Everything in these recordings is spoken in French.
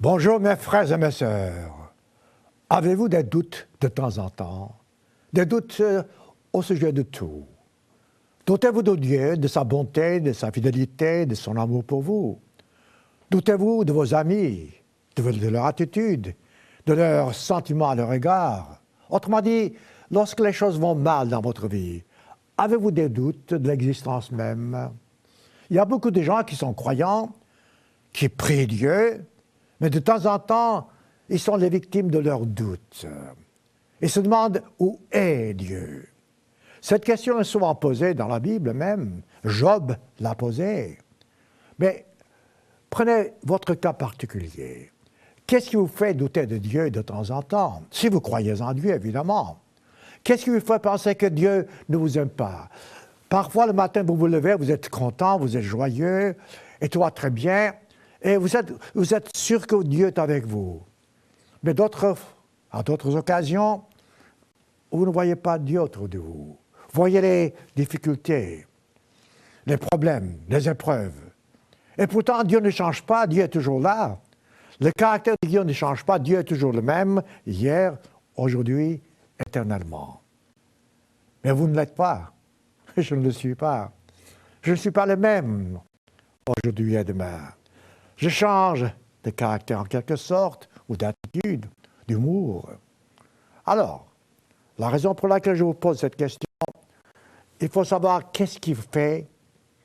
Bonjour mes frères et mes sœurs. Avez-vous des doutes de temps en temps? Des doutes au sujet de tout? Doutez-vous de Dieu, de sa bonté, de sa fidélité, de son amour pour vous? Doutez-vous de vos amis, de leur attitude, de leurs sentiments à leur égard? Autrement dit, lorsque les choses vont mal dans votre vie, avez-vous des doutes de l'existence même? Il y a beaucoup de gens qui sont croyants, qui prient Dieu, mais de temps en temps, ils sont les victimes de leurs doutes. Ils se demandent où est Dieu. Cette question est souvent posée dans la Bible même. Job l'a posée. Mais prenez votre cas particulier. Qu'est-ce qui vous fait douter de Dieu de temps en temps? Si vous croyez en Dieu, évidemment. Qu'est-ce qui vous fait penser que Dieu ne vous aime pas? Parfois, le matin, vous vous levez, vous êtes content, vous êtes joyeux, et tout va très bien, et vous êtes sûr que Dieu est avec vous. Mais à d'autres occasions, vous ne voyez pas Dieu autour de vous. Vous voyez les difficultés, les problèmes, les épreuves. Et pourtant, Dieu ne change pas, Dieu est toujours là. Le caractère de Dieu ne change pas, Dieu est toujours le même, hier, aujourd'hui, éternellement. Mais vous ne l'êtes pas. Je ne le suis pas. Je ne suis pas le même aujourd'hui et demain. Je change de caractère en quelque sorte, ou d'attitude, d'humour. Alors, la raison pour laquelle je vous pose cette question, il faut savoir qu'est-ce qui fait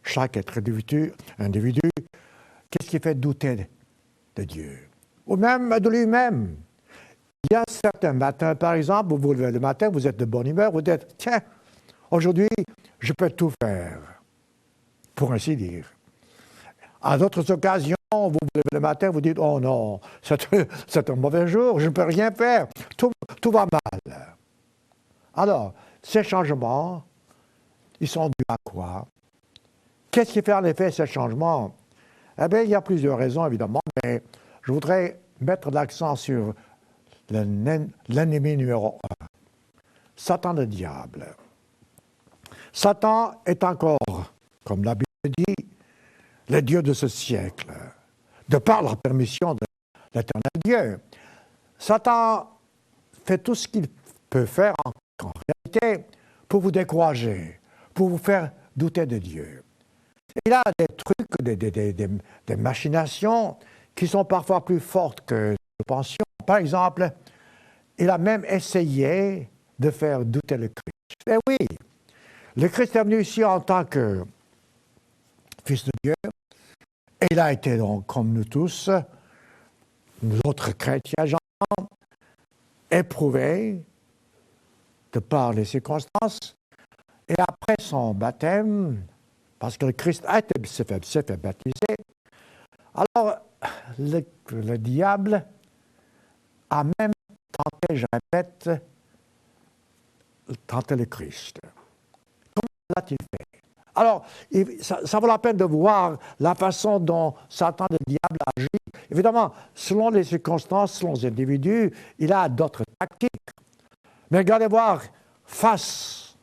chaque être individu, qu'est-ce qui fait douter de Dieu, ou même de lui-même. Il y a certains matins, par exemple, vous vous levez le matin, vous êtes de bonne humeur, vous dites, tiens, aujourd'hui, je peux tout faire, pour ainsi dire. À d'autres occasions, vous vous levez le matin, vous dites, oh non, c'est un mauvais jour, je ne peux rien faire, tout va mal. Alors, ces changements, ils sont dus à quoi? Qu'est-ce qui fait en effet ces changements? Eh bien, il y a plusieurs raisons, évidemment, mais je voudrais mettre l'accent sur l'ennemi numéro 1, Satan le diable. Satan est encore, comme la Bible dit, le Dieu de ce siècle, de par la permission de l'éternel Dieu. Satan fait tout ce qu'il peut faire en réalité pour vous décourager, pour vous faire douter de Dieu. Il a des trucs, des machinations qui sont parfois plus fortes que nous pensions. Par exemple, il a même essayé de faire douter le Christ. Eh oui, le Christ est venu ici en tant que Fils de Dieu, et il a été donc, comme nous tous, nous autres chrétiens, éprouvé de par les circonstances, et après son baptême, parce que le Christ s'est fait baptiser, alors le diable a même tenté, je répète, tenté le Christ. Comment l'a-t-il fait? Alors, ça vaut la peine de voir la façon dont Satan, le diable, agit. Évidemment, selon les circonstances, selon les individus, il a d'autres tactiques. Mais regardez voir, face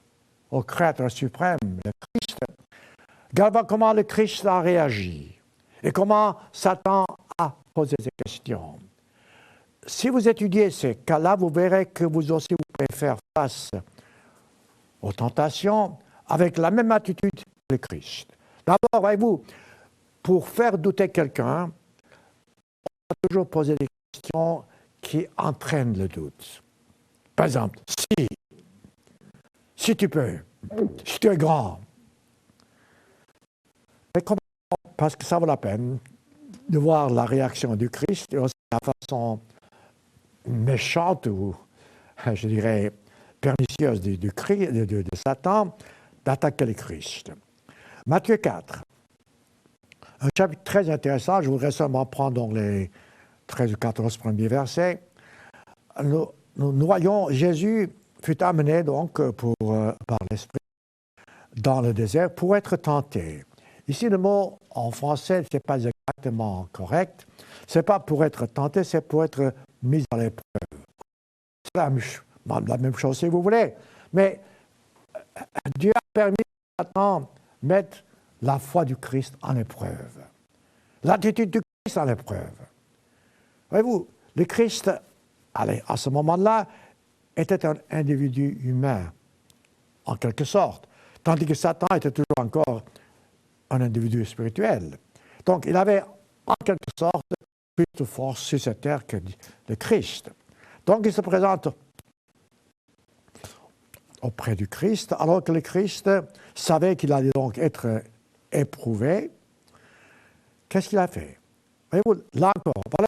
au Créateur suprême, le Christ, regardez voir comment le Christ a réagi et comment Satan a posé ses questions. Si vous étudiez ces cas-là, vous verrez que vous aussi, vous pouvez faire face aux tentations avec la même attitude que le Christ. D'abord, voyez-vous, pour faire douter quelqu'un, on va toujours poser des questions qui entraînent le doute. Par exemple, si tu peux, si tu es grand. Mais comment? Parce que ça vaut la peine de voir la réaction du Christ et aussi la façon méchante ou, je dirais, pernicieuse de Satan d'attaquer le Christ. Matthieu 4, un chapitre très intéressant, je voudrais seulement prendre donc les 13 ou 14 premiers versets. Nous voyons, Jésus fut amené donc par l'Esprit dans le désert pour être tenté. Ici, le mot en français, ce n'est pas exactement correct. Ce n'est pas pour être tenté, c'est pour être mis à l'épreuve. C'est la même chose si vous voulez. Mais Dieu a permis à Satan de mettre la foi du Christ en épreuve. L'attitude du Christ en épreuve. Voyez-vous, le Christ, allez, à ce moment-là, était un individu humain, en quelque sorte, tandis que Satan était toujours encore un individu spirituel. Donc, il avait, en quelque sorte, plus de force sur cette terre que le Christ. Donc, il se présente auprès du Christ, alors que le Christ savait qu'il allait donc être éprouvé. Qu'est-ce qu'il a fait? Voyez-vous, là encore, voilà,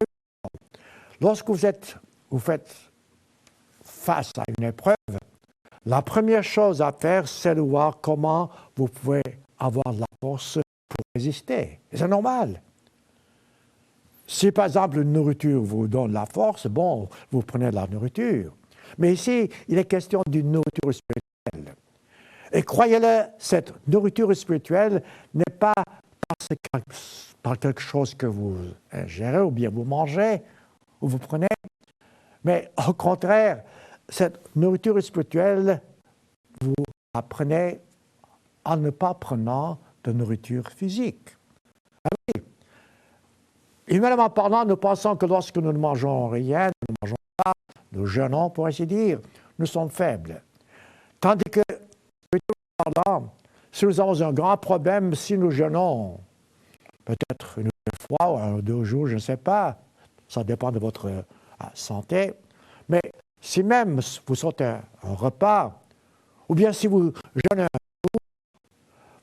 lorsque vous faites face à une épreuve, la première chose à faire, c'est de voir comment vous pouvez avoir la force pour résister. Et c'est normal. Si, par exemple, une nourriture vous donne la force, bon, vous prenez de la nourriture. Mais ici, il est question d'une nourriture spirituelle. Et croyez-le, cette nourriture spirituelle n'est pas par quelque chose que vous ingérez ou bien vous mangez ou vous prenez, mais au contraire, cette nourriture spirituelle, vous la prenez en ne pas prenant de nourriture physique. Ah oui. Humainement parlant, nous pensons que lorsque nous ne mangeons rien, nous ne mangeons pas, nous jeûnons, pour ainsi dire, nous sommes faibles. Tandis que, spirituellement parlant, si nous avons un grand problème, si nous jeûnons, peut-être une fois ou un ou 2 jours, je ne sais pas, ça dépend de votre santé, mais si même vous sautez un repas, ou bien si vous jeûnez un jour,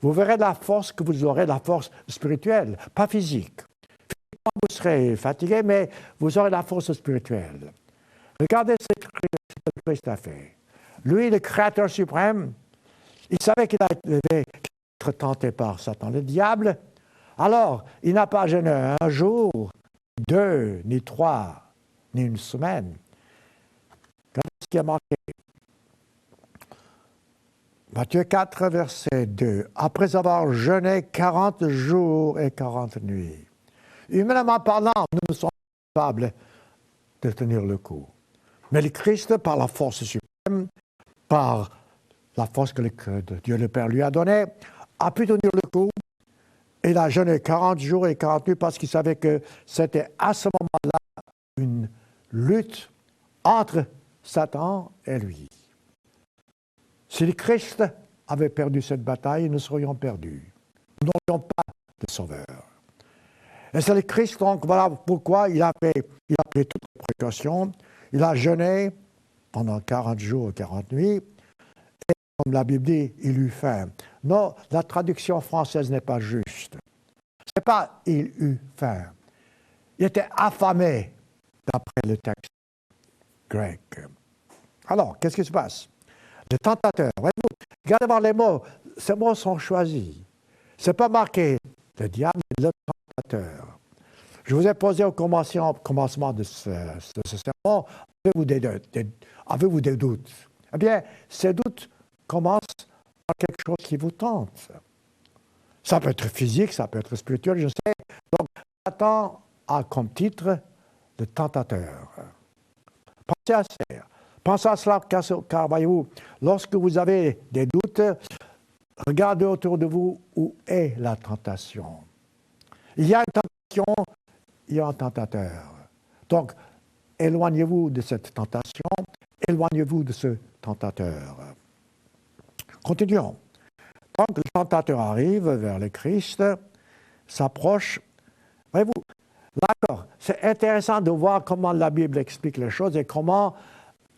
vous verrez la force que vous aurez, la force spirituelle, pas physique. Vous serez fatigué, mais vous aurez la force spirituelle. Regardez ce que Christ a fait. Lui, le Créateur suprême, il savait qu'il allait être tenté par Satan, le diable. Alors, il n'a pas jeûné 1 jour, 2, ni 3, ni une semaine. Regardez ce qui est marqué. Matthieu 4, verset 2. Après avoir jeûné 40 jours et 40 nuits. Humainement parlant, nous ne sommes pas capables de tenir le coup. Mais le Christ, par la force suprême, par la force que Dieu le Père lui a donnée, a pu tenir le coup. Il a jeûné 40 jours et 40 nuits parce qu'il savait que c'était à ce moment-là une lutte entre Satan et lui. Si le Christ avait perdu cette bataille, nous serions perdus. Nous n'aurions pas de sauveur. Et c'est le Christ, donc, voilà pourquoi il a pris toutes les précautions. Il a jeûné pendant 40 jours et 40 nuits. Et comme la Bible dit, il eut faim. Non, la traduction française n'est pas juste. Ce n'est pas « il eut faim ». Il était affamé, d'après le texte grec. Alors, qu'est-ce qui se passe? Le tentateur, voyez-vous, regardez voir les mots. Ces mots sont choisis. Ce n'est pas marqué le diable, mais le tentateur. Je vous ai posé au commencement de ce sermon, avez-vous des doutes? Eh bien, ces doutes commencent par quelque chose qui vous tente. Ça peut être physique, ça peut être spirituel, je sais. Donc, Satan a comme titre le tentateur. Pensez à cela, car voyez-vous, lorsque vous avez des doutes, regardez autour de vous où est la tentation. Il y a une tentation, il y a un tentateur. Donc, éloignez-vous de cette tentation, éloignez-vous de ce tentateur. Continuons. Donc, le tentateur arrive vers le Christ, s'approche. Voyez-vous, d'accord, c'est intéressant de voir comment la Bible explique les choses et comment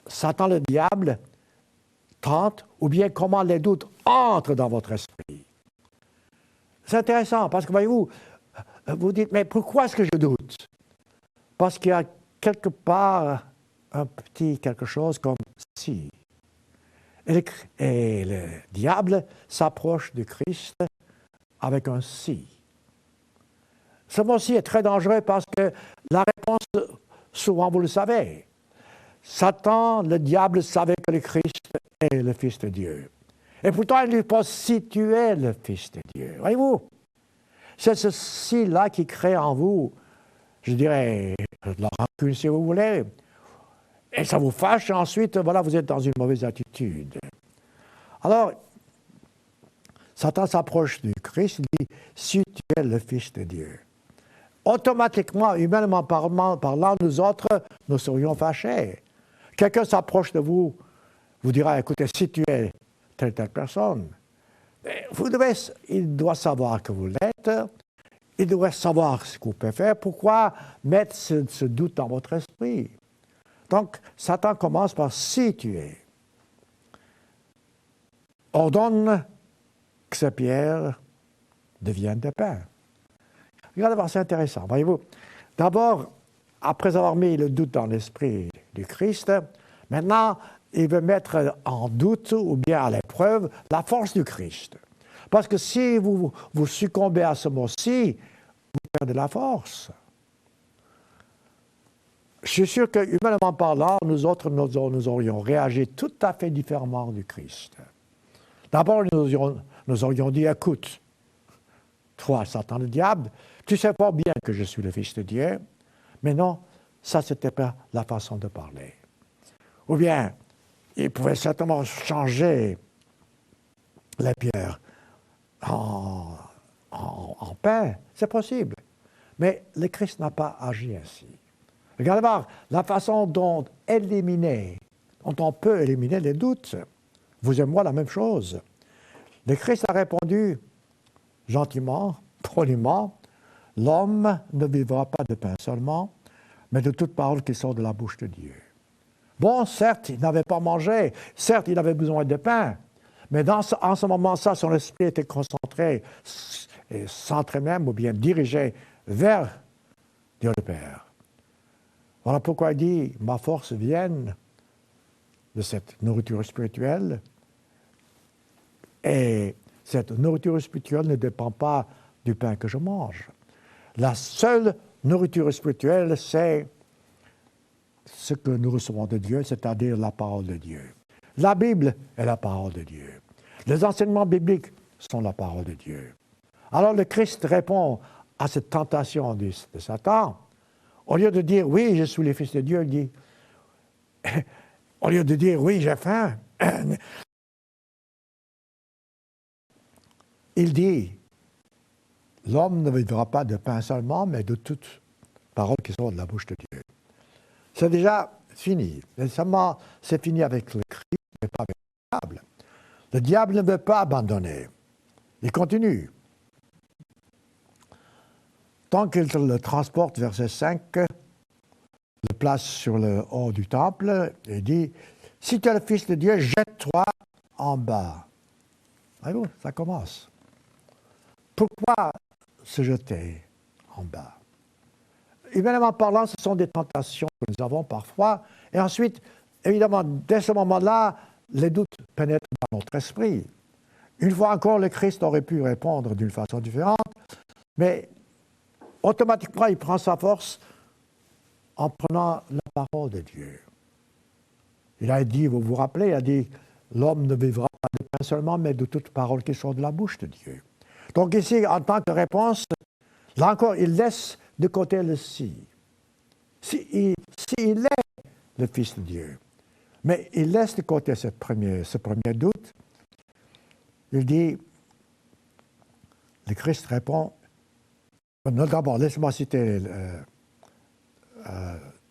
Satan, le diable, tente, ou bien comment les doutes entrent dans votre esprit. C'est intéressant, parce que, voyez-vous, vous dites, mais pourquoi est-ce que je doute? Parce qu'il y a quelque part un petit quelque chose comme si. Et le diable s'approche du Christ avec un si. Ce mot-ci est très dangereux parce que la réponse, souvent vous le savez, Satan, le diable, savait que le Christ est le Fils de Dieu. Et pourtant, il lui pose si tu es le Fils de Dieu. Voyez-vous, c'est ce si-là qui crée en vous, je dirais, la rancune si vous voulez. Et ça vous fâche, et ensuite, voilà, vous êtes dans une mauvaise attitude. Alors, Satan s'approche du Christ, il dit, si tu es le Fils de Dieu. automatiquement, humainement parlant, nous autres, nous serions fâchés. Quelqu'un s'approche de vous, vous dira, écoutez, si tu es telle personne, il doit savoir que vous l'êtes, il doit savoir ce que vous pouvez faire, pourquoi mettre ce doute dans votre esprit? Donc, Satan commence par situer. Ordonne que ces pierres deviennent des pains. Regardez, c'est intéressant. Voyez-vous, d'abord, après avoir mis le doute dans l'esprit du Christ, maintenant, il veut mettre en doute ou bien à l'épreuve la force du Christ. Parce que si vous succombez à ce mot-ci, vous perdez la force. Je suis sûr que, humainement parlant, nous autres, nous aurions réagi tout à fait différemment du Christ. D'abord, nous aurions dit, écoute, toi, Satan le diable, tu sais fort bien que je suis le Fils de Dieu, mais non, ça, ce n'était pas la façon de parler. Ou bien, il pouvait certainement changer les pierres en pain, c'est possible. Mais le Christ n'a pas agi ainsi. Regardez voir la façon dont on peut éliminer les doutes. Vous et moi, la même chose. Le Christ a répondu gentiment, poliment, « L'homme ne vivra pas de pain seulement, mais de toute parole qui sort de la bouche de Dieu. » Bon, certes, il n'avait pas mangé, certes, il avait besoin de pain, mais en ce moment-là, son esprit était concentré, et centré même, ou bien dirigé vers Dieu le Père. Voilà pourquoi il dit, « Ma force vient de cette nourriture spirituelle, et cette nourriture spirituelle ne dépend pas du pain que je mange. » La seule nourriture spirituelle, c'est ce que nous recevons de Dieu, c'est-à-dire la parole de Dieu. La Bible est la parole de Dieu. Les enseignements bibliques sont la parole de Dieu. Alors le Christ répond à cette tentation de Satan. Au lieu de dire « Oui, je suis le Fils de Dieu », il dit « Au lieu de dire « Oui, j'ai faim », il dit « L'homme ne vivra pas de pain seulement, mais de toute parole qui sort de la bouche de Dieu. » C'est déjà fini. Seulement, c'est fini avec le Christ, mais pas avec le diable. Le diable ne veut pas abandonner. Il continue. Tant qu'il le transporte, verset 5, le place sur le haut du temple et dit « Si tu es le Fils de Dieu, jette-toi en bas. » Voyez-vous, ça commence. Pourquoi se jeter en bas? Humainement parlant, ce sont des tentations que nous avons parfois. Et ensuite, évidemment, dès ce moment-là, les doutes pénètrent dans notre esprit. Une fois encore, le Christ aurait pu répondre d'une façon différente, mais automatiquement, il prend sa force en prenant la parole de Dieu. Il a dit, vous vous rappelez, il a dit, l'homme ne vivra pas de pain seulement, mais de toute parole qui sort de la bouche de Dieu. Donc ici, en tant que réponse, là encore, il laisse de côté le si. S'il est le Fils de Dieu, mais il laisse de côté ce premier doute, il dit, le Christ répond, d'abord, laissez-moi citer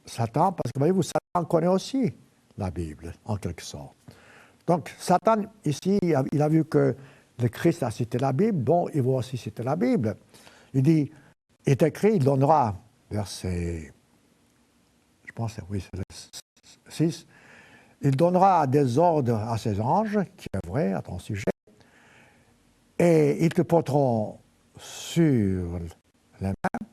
Satan, parce que voyez-vous, Satan connaît aussi la Bible, en quelque sorte. Donc, Satan, ici, il a vu que le Christ a cité la Bible, bon, il va aussi citer la Bible. Il dit, il est écrit, il donnera, verset, je pense, oui, c'est le 6, il donnera des ordres à ses anges, qui est vrai à ton sujet, et ils te porteront sur les mains,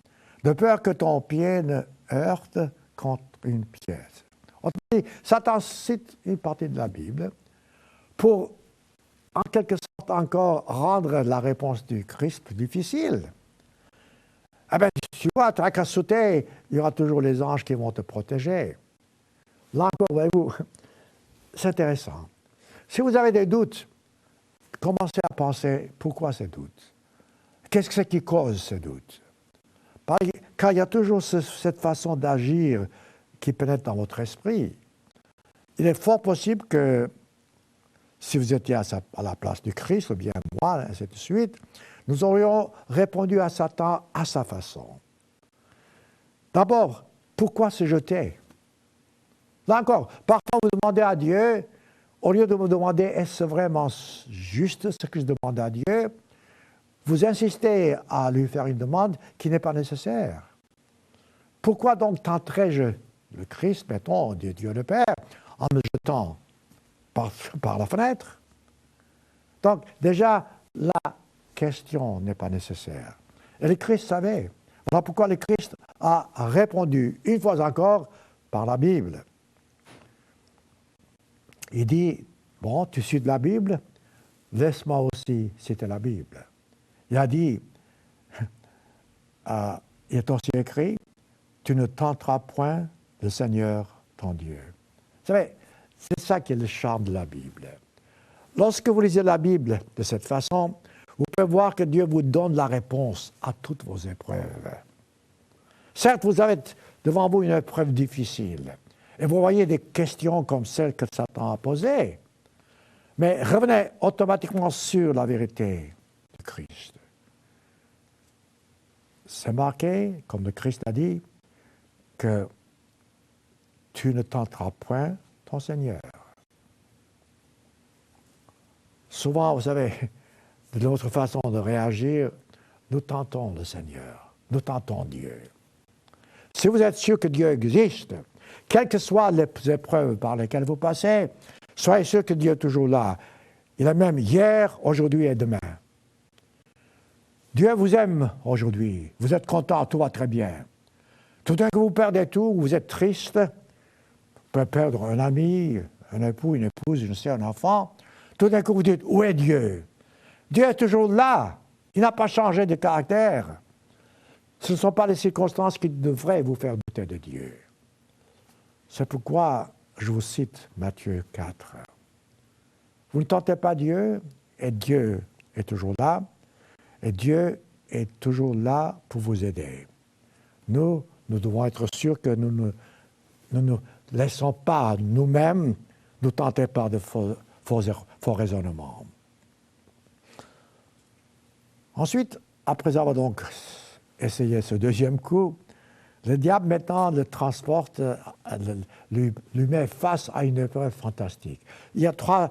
de peur que ton pied ne heurte contre une pièce. Satan cite une partie de la Bible pour, en quelque sorte, encore rendre la réponse du Christ plus difficile. Eh bien, tu vois, tu n'as qu'à sauter, il y aura toujours les anges qui vont te protéger. Là encore, voyez-vous, c'est intéressant. Si vous avez des doutes, commencez à penser pourquoi ces doutes. Qu'est-ce que c'est qui cause ces doutes? Car il y a toujours cette façon d'agir qui pénètre dans votre esprit. Il est fort possible que si vous étiez à la place du Christ, ou bien moi, ainsi de suite, nous aurions répondu à Satan à sa façon. D'abord, pourquoi se jeter? Là encore, parfois vous demandez à Dieu, au lieu de vous demander est-ce vraiment juste ce que je demande à Dieu, vous insistez à lui faire une demande qui n'est pas nécessaire. Pourquoi donc tenterais-je le Christ, mettons, Dieu le Père, en me jetant par la fenêtre? Donc, déjà, la question n'est pas nécessaire. Et le Christ savait. Voilà pourquoi le Christ a répondu, une fois encore, par la Bible. Il dit, bon, tu suis de la Bible, laisse-moi aussi citer la Bible. Il a dit, il est aussi écrit, tu ne tenteras point le Seigneur ton Dieu. Vous savez, c'est ça qui est le charme de la Bible. Lorsque vous lisez la Bible de cette façon, vous pouvez voir que Dieu vous donne la réponse à toutes vos épreuves. Certes, vous avez devant vous une épreuve difficile, et vous voyez des questions comme celles que Satan a posées, mais revenez automatiquement sur la vérité de Christ. C'est marqué, comme le Christ a dit, que tu ne tenteras point ton Seigneur. Souvent, vous savez, de notre façon de réagir, nous tentons le Seigneur, nous tentons Dieu. Si vous êtes sûr que Dieu existe, quelles que soient les épreuves par lesquelles vous passez, soyez sûr que Dieu est toujours là. Il est même hier, aujourd'hui et demain. Dieu vous aime aujourd'hui. Vous êtes content, tout va très bien. Tout d'un coup, vous perdez tout, vous êtes triste. Vous pouvez perdre un ami, un époux, une épouse, je ne sais, un enfant. Tout d'un coup, vous dites, où est Dieu? Dieu est toujours là. Il n'a pas changé de caractère. Ce ne sont pas les circonstances qui devraient vous faire douter de Dieu. C'est pourquoi je vous cite Matthieu 4. Vous ne tentez pas Dieu, et Dieu est toujours là, et Dieu est toujours là pour vous aider. Nous devons être sûrs que nous ne laissons pas nous-mêmes nous tenter par de faux raisonnements. Ensuite, après avoir donc essayé ce deuxième coup, le diable maintenant le transporte, lui met face à une épreuve fantastique. Il y a trois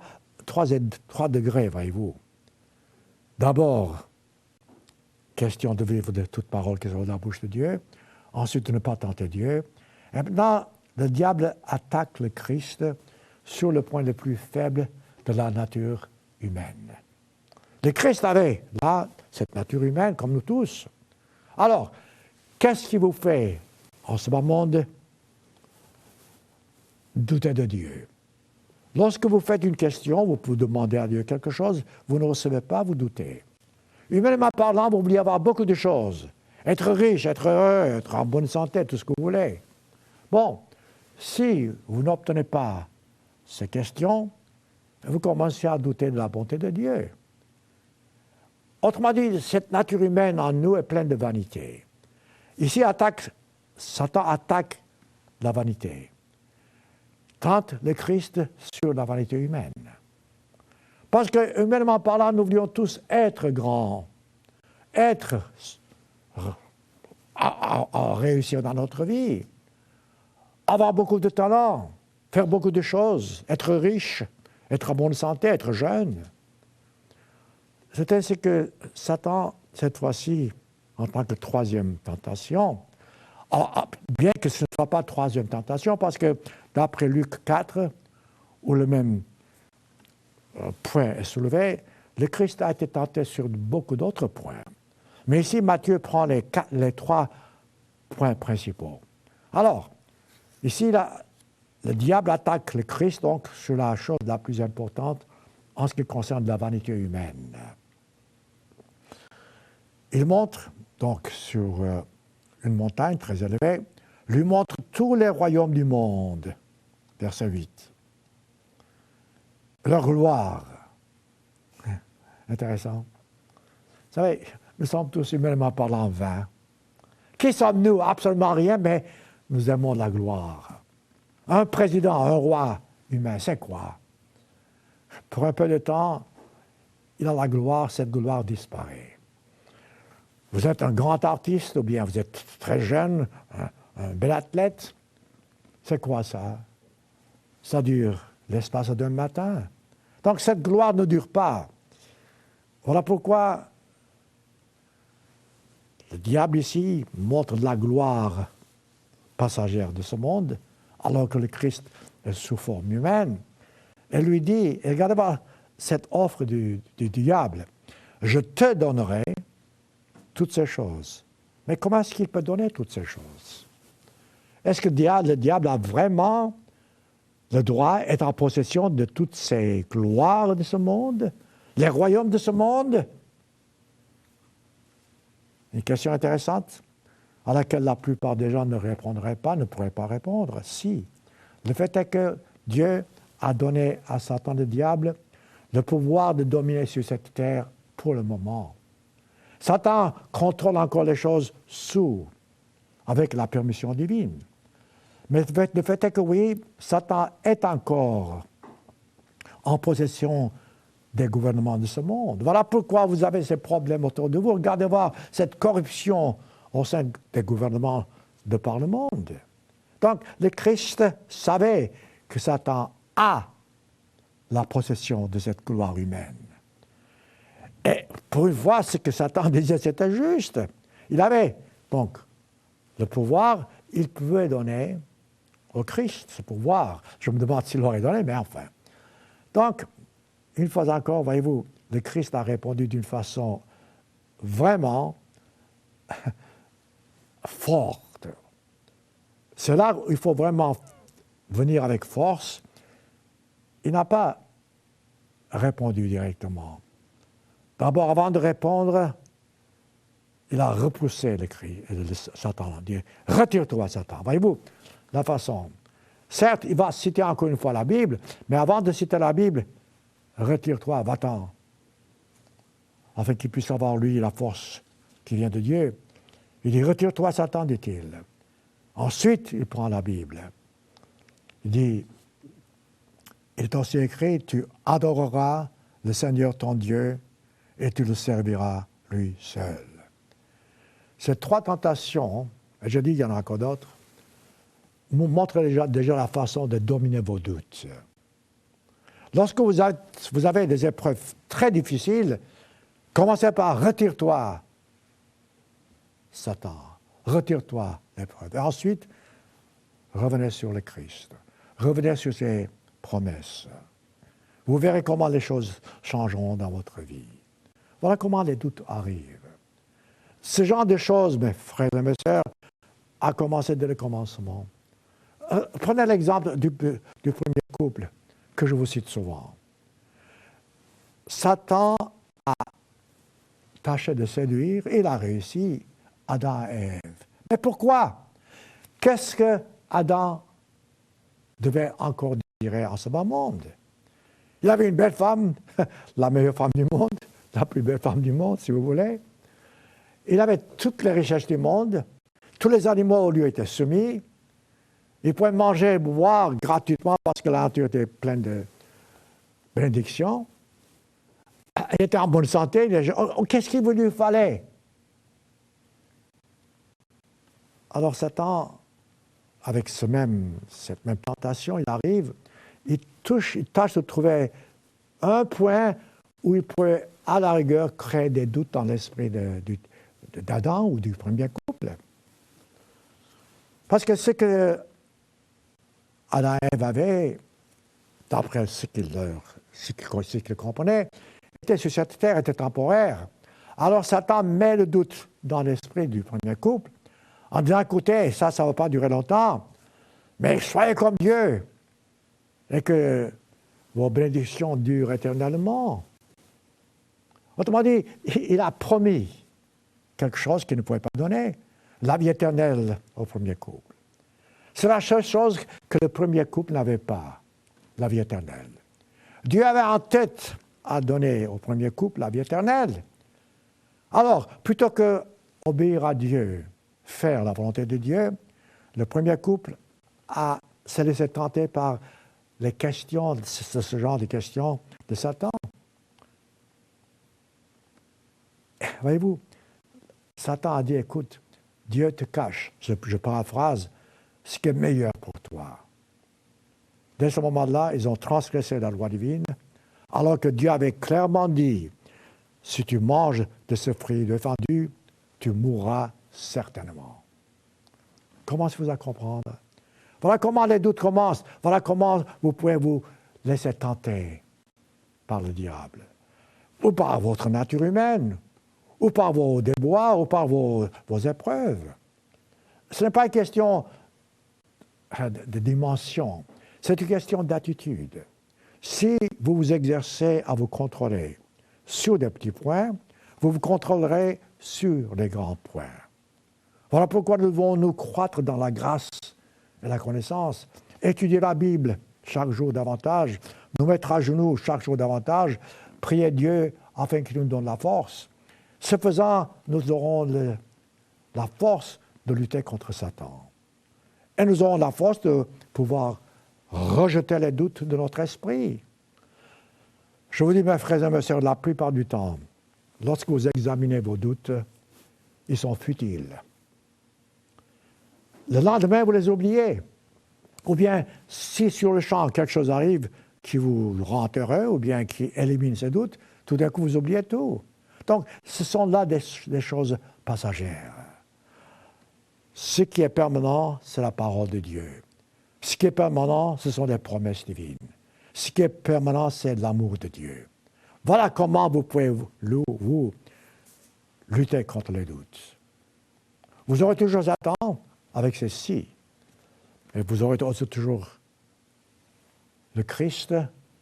degrés, voyez-vous. D'abord, question de vivre de toute parole qui sort de la bouche de Dieu. Ensuite, de ne pas tenter Dieu. Et maintenant, le diable attaque le Christ sur le point le plus faible de la nature humaine. Le Christ avait, là, cette nature humaine, comme nous tous. Alors, qu'est-ce qui vous fait, en ce moment, douter de Dieu? Lorsque vous faites une question, vous pouvez demander à Dieu quelque chose, vous ne recevez pas, vous doutez. Humainement parlant, vous voulez avoir beaucoup de choses. Être riche, être heureux, être en bonne santé, tout ce que vous voulez. Bon, si vous n'obtenez pas ces questions, vous commencez à douter de la bonté de Dieu. Autrement dit, cette nature humaine en nous est pleine de vanité. Ici, Satan attaque la vanité. Tente le Christ sur la vanité humaine. Parce que, humainement parlant, nous voulions tous être grands, à réussir dans notre vie, avoir beaucoup de talent, faire beaucoup de choses, être riche, être en bonne santé, être jeune. C'est ainsi que Satan, cette fois-ci, en tant que troisième tentation, bien que ce ne soit pas troisième tentation, parce que d'après Luc 4, où le même point est soulevé, le Christ a été tenté sur beaucoup d'autres points. Mais ici, Matthieu prend les trois points principaux. Alors, ici, le diable attaque le Christ donc sur la chose la plus importante en ce qui concerne la vanité humaine. Il montre donc sur une montagne très élevée, lui montre tous les royaumes du monde, verset 8. Leur gloire. Intéressant. Vous savez, nous sommes tous humainement parlant vains. Qui sommes-nous? Absolument rien, mais nous aimons la gloire. Un président, un roi humain, c'est quoi? Pour un peu de temps, il a la gloire, cette gloire disparaît. Vous êtes un grand artiste ou bien vous êtes très jeune, un bel athlète. C'est quoi ça? Ça dure l'espace d'un matin. Donc cette gloire ne dure pas. Voilà pourquoi le diable ici montre la gloire passagère de ce monde, alors que le Christ est sous forme humaine. Et lui dit, et regardez voir cette offre du diable, je te donnerai toutes ces choses. Mais comment est-ce qu'il peut donner toutes ces choses? Est-ce que le diable a vraiment le droit d'être en possession de toutes ces gloires de ce monde, les royaumes de ce monde? Une question intéressante à laquelle la plupart des gens ne répondraient pas, ne pourraient pas répondre. Si. Le fait est que Dieu a donné à Satan le diable le pouvoir de dominer sur cette terre pour le moment. Satan contrôle encore les choses avec la permission divine. Mais le fait est que oui, Satan est encore en possession des gouvernements de ce monde. Voilà pourquoi vous avez ces problèmes autour de vous. Regardez voir cette corruption au sein des gouvernements de par le monde. Donc, le Christ savait que Satan a la possession de cette gloire humaine. Et pour une fois, ce que Satan disait, c'était juste. Il avait donc le pouvoir, il pouvait donner au Christ ce pouvoir. Je me demande s'il l'aurait donné, mais enfin. Donc, une fois encore, voyez-vous, le Christ a répondu d'une façon vraiment forte. C'est là où il faut vraiment venir avec force. Il n'a pas répondu directement. D'abord, avant de répondre, il a repoussé le cri de Satan. Il dit, retire-toi, Satan. Voyez-vous, la façon. Certes, il va citer encore une fois la Bible, mais avant de citer la Bible, retire-toi, va-t'en. Afin qu'il puisse avoir, lui, la force qui vient de Dieu. Il dit, retire-toi, Satan, dit-il. Ensuite, il prend la Bible. Il dit, il est aussi écrit, tu adoreras le Seigneur ton Dieu et tu le serviras lui seul. Ces trois tentations, et je dis il y en a encore d'autres, montrent déjà la façon de dominer vos doutes. Lorsque vous avez des épreuves très difficiles, commencez par retire-toi, Satan, retire-toi l'épreuve. Et ensuite, revenez sur le Christ, revenez sur ses promesses. Vous verrez comment les choses changeront dans votre vie. Voilà comment les doutes arrivent. Ce genre de choses, mes frères et mes sœurs, a commencé dès le commencement. Prenez l'exemple du premier couple que je vous cite souvent. Satan a tâché de séduire, et il a réussi, Adam et Ève. Mais pourquoi? Qu'est-ce que Adam devait encore désirer en ce bas monde? Il avait une belle femme, la meilleure femme du monde, la plus belle femme du monde, si vous voulez. Il avait toutes les richesses du monde, tous les animaux lui étaient soumis. Il pouvait manger et boire gratuitement parce que la nature était pleine de bénédictions. Il était en bonne santé. Qu'est-ce qu'il lui fallait? Alors Satan, avec cette même tentation, il arrive, il tâche de trouver un point où il pourrait, à la rigueur, créer des doutes dans l'esprit d'Adam ou du premier couple. Parce que ce que Adam et Ève avaient, d'après ce qu'ils comprenaient, était sur cette terre, était temporaire. Alors Satan met le doute dans l'esprit du premier couple, en disant, écoutez, ça ne va pas durer longtemps, mais soyez comme Dieu, et que vos bénédictions durent éternellement. Autrement dit, il a promis quelque chose qu'il ne pouvait pas donner, la vie éternelle au premier couple. C'est la seule chose que le premier couple n'avait pas, la vie éternelle. Dieu avait en tête à donner au premier couple la vie éternelle. Alors, plutôt que obéir à Dieu, faire la volonté de Dieu, le premier couple s'est laissé tenter par les questions, ce genre de questions de Satan. Voyez-vous, Satan a dit, écoute, Dieu te cache, je paraphrase, ce qui est meilleur pour toi. Dès ce moment-là, ils ont transgressé la loi divine, alors que Dieu avait clairement dit, si tu manges de ce fruit défendu, tu mourras certainement. Commencez-vous à comprendre? Voilà comment les doutes commencent. Voilà comment vous pouvez vous laisser tenter par le diable. Ou par votre nature humaine, ou par vos déboires, ou par vos épreuves. Ce n'est pas une question de dimension, c'est une question d'attitude. Si vous vous exercez à vous contrôler sur des petits points, vous vous contrôlerez sur les grands points. Voilà pourquoi nous devons nous croître dans la grâce et la connaissance, étudier la Bible chaque jour davantage, nous mettre à genoux chaque jour davantage, prier Dieu afin qu'il nous donne la force. Ce faisant, nous aurons la force de lutter contre Satan. Et nous aurons la force de pouvoir rejeter les doutes de notre esprit. Je vous dis, mes frères et mes sœurs, la plupart du temps, lorsque vous examinez vos doutes, ils sont futiles. Le lendemain, vous les oubliez. Ou bien, si sur le champ, quelque chose arrive qui vous rend heureux, ou bien qui élimine ces doutes, tout d'un coup, vous oubliez tout. Donc, ce sont là des choses passagères. Ce qui est permanent, c'est la parole de Dieu. Ce qui est permanent, ce sont les promesses divines. Ce qui est permanent, c'est l'amour de Dieu. Voilà comment vous pouvez vous lutter contre les doutes. Vous aurez toujours Satan avec ceci. Et vous aurez aussi toujours le Christ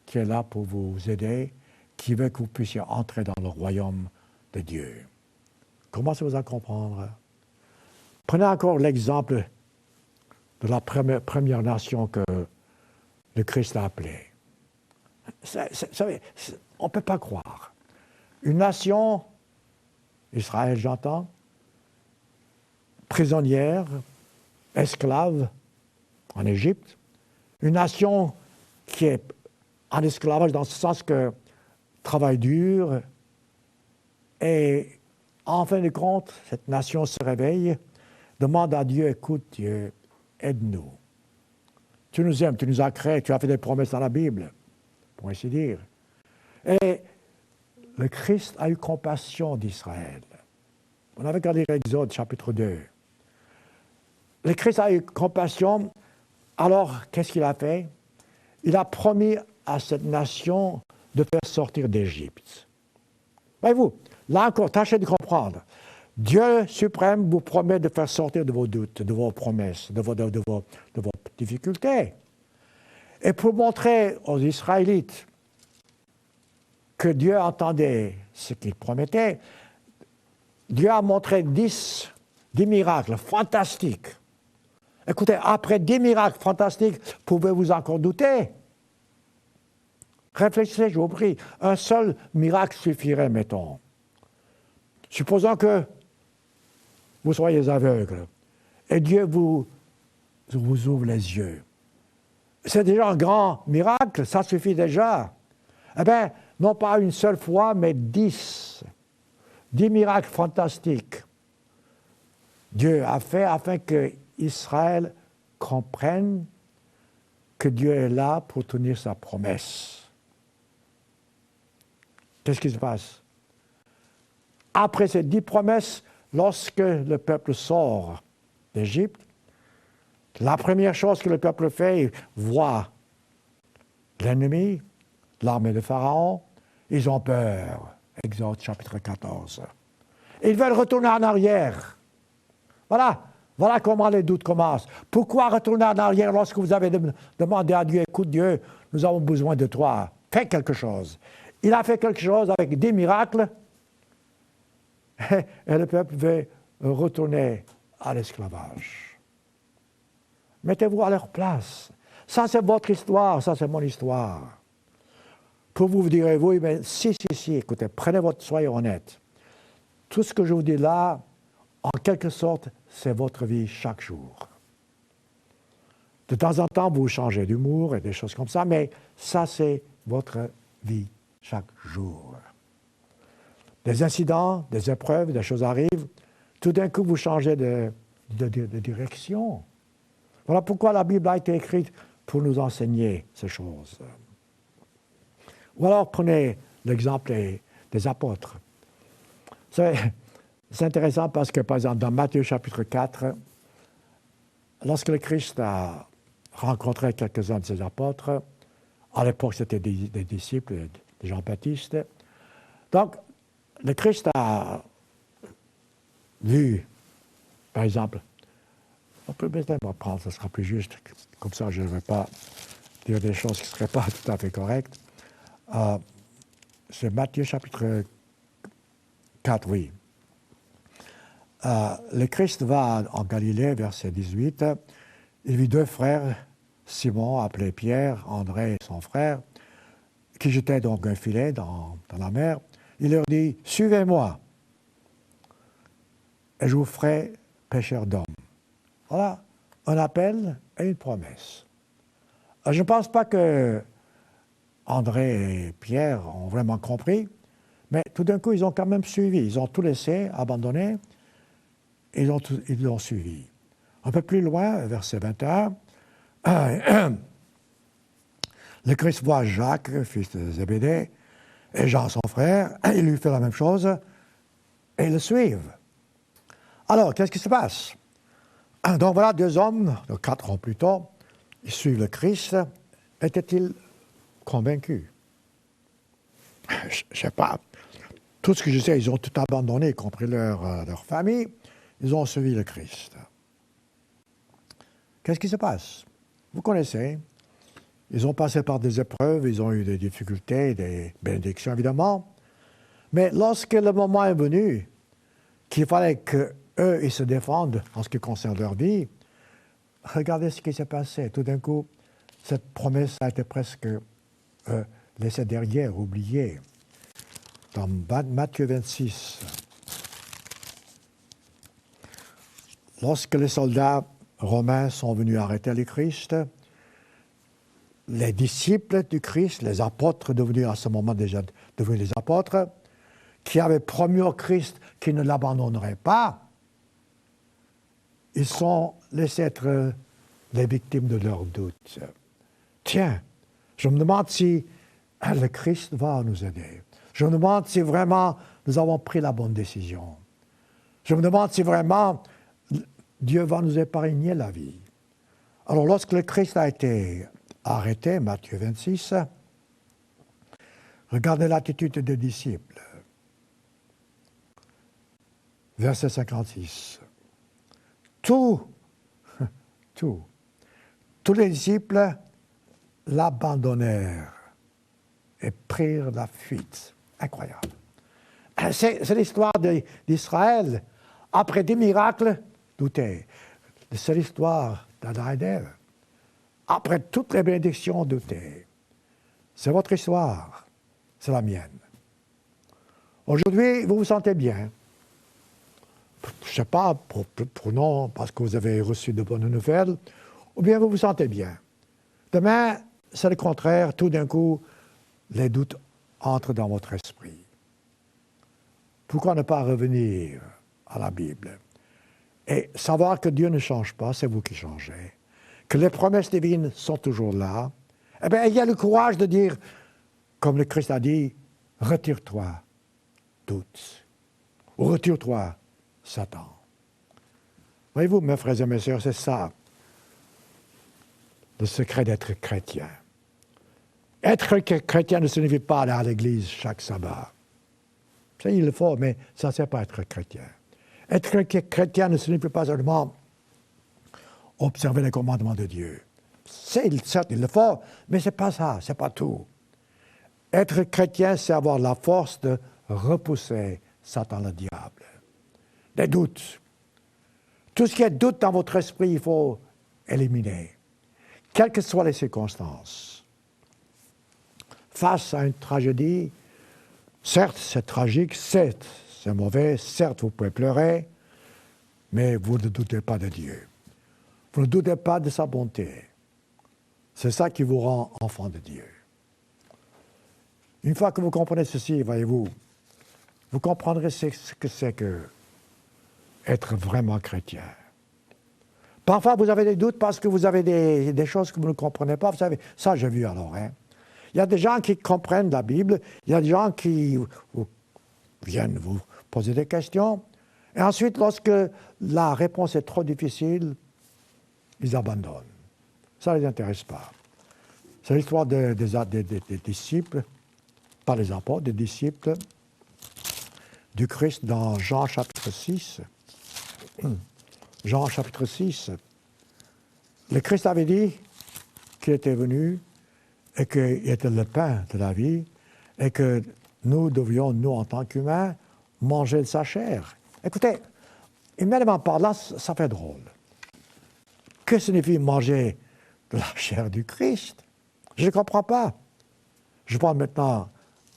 qui est là pour vous aider, qui veut que vous puissiez entrer dans le royaume de Dieu. Commencez-vous à comprendre? Prenez encore l'exemple de la première nation que le Christ a appelée. On ne peut pas croire. Une nation, Israël j'entends, prisonnière, esclave en Égypte, une nation qui est en esclavage dans ce sens que travail dur, et en fin de compte, cette nation se réveille, demande à Dieu, écoute Dieu, aide-nous. Tu nous aimes, tu nous as créés, tu as fait des promesses dans la Bible, pour ainsi dire. Et le Christ a eu compassion d'Israël. On avait regardé l'Exode, chapitre 2. Le Christ a eu compassion, alors qu'est-ce qu'il a fait? Il a promis à cette nation de faire sortir d'Égypte. Voyez-vous, là encore, tâchez de comprendre. Dieu suprême vous promet de faire sortir de vos doutes, de vos promesses, de vos difficultés. Et pour montrer aux Israélites que Dieu entendait ce qu'il promettait, Dieu a montré 10 miracles fantastiques. Écoutez, après 10 miracles fantastiques, pouvez-vous encore douter? Réfléchissez, je vous prie. Un seul miracle suffirait, mettons. Supposons que vous soyez aveugle et Dieu vous ouvre les yeux. C'est déjà un grand miracle, ça suffit déjà. Eh bien, non pas une seule fois, mais 10. 10 miracles fantastiques. Dieu a fait afin que Israël comprenne que Dieu est là pour tenir sa promesse. Qu'est-ce qui se passe? Après ces 10 promesses, lorsque le peuple sort d'Égypte, la première chose que le peuple fait, il voit l'ennemi, l'armée de Pharaon, ils ont peur. Exode chapitre 14. Ils veulent retourner en arrière. Voilà comment les doutes commencent. Pourquoi retourner en arrière lorsque vous avez demandé à Dieu, écoute Dieu, nous avons besoin de toi, fais quelque chose. Il a fait quelque chose avec 10 miracles, et le peuple veut retourner à l'esclavage. Mettez-vous à leur place. Ça, c'est votre histoire, ça, c'est mon histoire. Pour vous, vous direz, oui, mais si, écoutez, soyez honnête. Tout ce que je vous dis là, en quelque sorte, c'est votre vie chaque jour. De temps en temps, vous changez d'humour et des choses comme ça, mais ça, c'est votre vie chaque jour. Des incidents, des épreuves, des choses arrivent. tout d'un coup vous changez de direction. Voilà pourquoi la Bible a été écrite pour nous enseigner ces choses. Ou alors prenez l'exemple des apôtres. C'est intéressant parce que, par exemple, dans Matthieu chapitre 4, lorsque le Christ a rencontré quelques-uns de ses apôtres, à l'époque c'était des disciples de Jean-Baptiste, donc le Christ a vu, par exemple, on peut peut-être prendre, ce sera plus juste, comme ça je ne vais pas dire des choses qui ne seraient pas tout à fait correctes. C'est Matthieu chapitre 4, oui. Le Christ va en Galilée, verset 18. Il vit deux frères, Simon, appelé Pierre, André, son frère, qui jetaient donc un filet dans la mer. Il leur dit, « Suivez-moi, et je vous ferai pêcheurs d'hommes. » Voilà, un appel et une promesse. Je ne pense pas que André et Pierre ont vraiment compris, mais tout d'un coup, ils ont quand même suivi. Ils ont tout laissé, abandonné, et ils l'ont suivi. Un peu plus loin, verset 21, le Christ voit Jacques, fils de Zébédée, et Jean, son frère, il lui fait la même chose, et ils le suivent. Alors, qu'est-ce qui se passe? Donc voilà, deux hommes, 4 ans plus tôt, ils suivent le Christ. Étaient-ils convaincus? Je ne sais pas. Tout ce que je sais, ils ont tout abandonné, y compris leur famille. Ils ont suivi le Christ. Qu'est-ce qui se passe? Vous connaissez. Ils ont passé par des épreuves, ils ont eu des difficultés, des bénédictions évidemment. Mais lorsque le moment est venu qu'il fallait qu'eux, ils se défendent en ce qui concerne leur vie, regardez ce qui s'est passé. Tout d'un coup, cette promesse a été presque laissée derrière, oubliée. Dans Matthieu 26, lorsque les soldats romains sont venus arrêter le Christ, les disciples du Christ, les apôtres devenus à ce moment déjà devenus les apôtres, qui avaient promis au Christ qu'ils ne l'abandonneraient pas, ils sont laissés être les victimes de leurs doutes. Tiens, je me demande si le Christ va nous aider. Je me demande si vraiment nous avons pris la bonne décision. Je me demande si vraiment Dieu va nous épargner la vie. Alors, lorsque le Christ a été arrêté, Matthieu 26, regardez l'attitude des disciples. Verset 56. Tous les disciples l'abandonnèrent et prirent la fuite. Incroyable. C'est l'histoire d'Israël. Après des miracles, doutez. C'est l'histoire d'Adam et d'Ève. Après toutes les bénédictions, doutez. C'est votre histoire. C'est la mienne. Aujourd'hui, vous vous sentez bien. Je ne sais pas, prenons parce que vous avez reçu de bonnes nouvelles, ou bien vous vous sentez bien. Demain, c'est le contraire. Tout d'un coup, les doutes entrent dans votre esprit. Pourquoi ne pas revenir à la Bible et savoir que Dieu ne change pas, c'est vous qui changez, que les promesses divines sont toujours là? Eh bien, il y a le courage de dire, comme le Christ a dit, retire-toi, doute, ou retire-toi, Satan. Voyez-vous, mes frères et mes sœurs, c'est ça, le secret d'être chrétien. Être chrétien ne signifie pas aller à l'église chaque sabbat. Ça, il le faut, mais ça ne sert pas à être chrétien. Être chrétien ne signifie pas seulement observer les commandements de Dieu. Certes, il le faut, mais ce n'est pas ça, ce n'est pas tout. Être chrétien, c'est avoir la force de repousser Satan le diable. Des doutes. Tout ce qui est doute dans votre esprit, il faut éliminer. Quelles que soient les circonstances. Face à une tragédie, certes, c'est tragique, certes, c'est mauvais, certes, vous pouvez pleurer, mais vous ne doutez pas de Dieu. Vous ne doutez pas de sa bonté. C'est ça qui vous rend enfant de Dieu. Une fois que vous comprenez ceci, voyez-vous, vous comprendrez ce que c'est que être vraiment chrétien. Parfois, vous avez des doutes parce que vous avez des choses que vous ne comprenez pas. Vous savez, ça, j'ai vu alors. Il y a des gens qui comprennent la Bible, il y a des gens qui viennent vous poser des questions, et ensuite, lorsque la réponse est trop difficile, ils abandonnent. Ça ne les intéresse pas. C'est l'histoire des disciples, pas les apôtres, des disciples du Christ dans Jean chapitre 6. Jean chapitre 6. Le Christ avait dit qu'il était venu et qu'il était le pain de la vie et que nous devions, nous, en tant qu'humains, manger de sa chair. Écoutez, humainement parlant, ça fait drôle. Que signifie manger de la chair du Christ? Je ne comprends pas. Je parle maintenant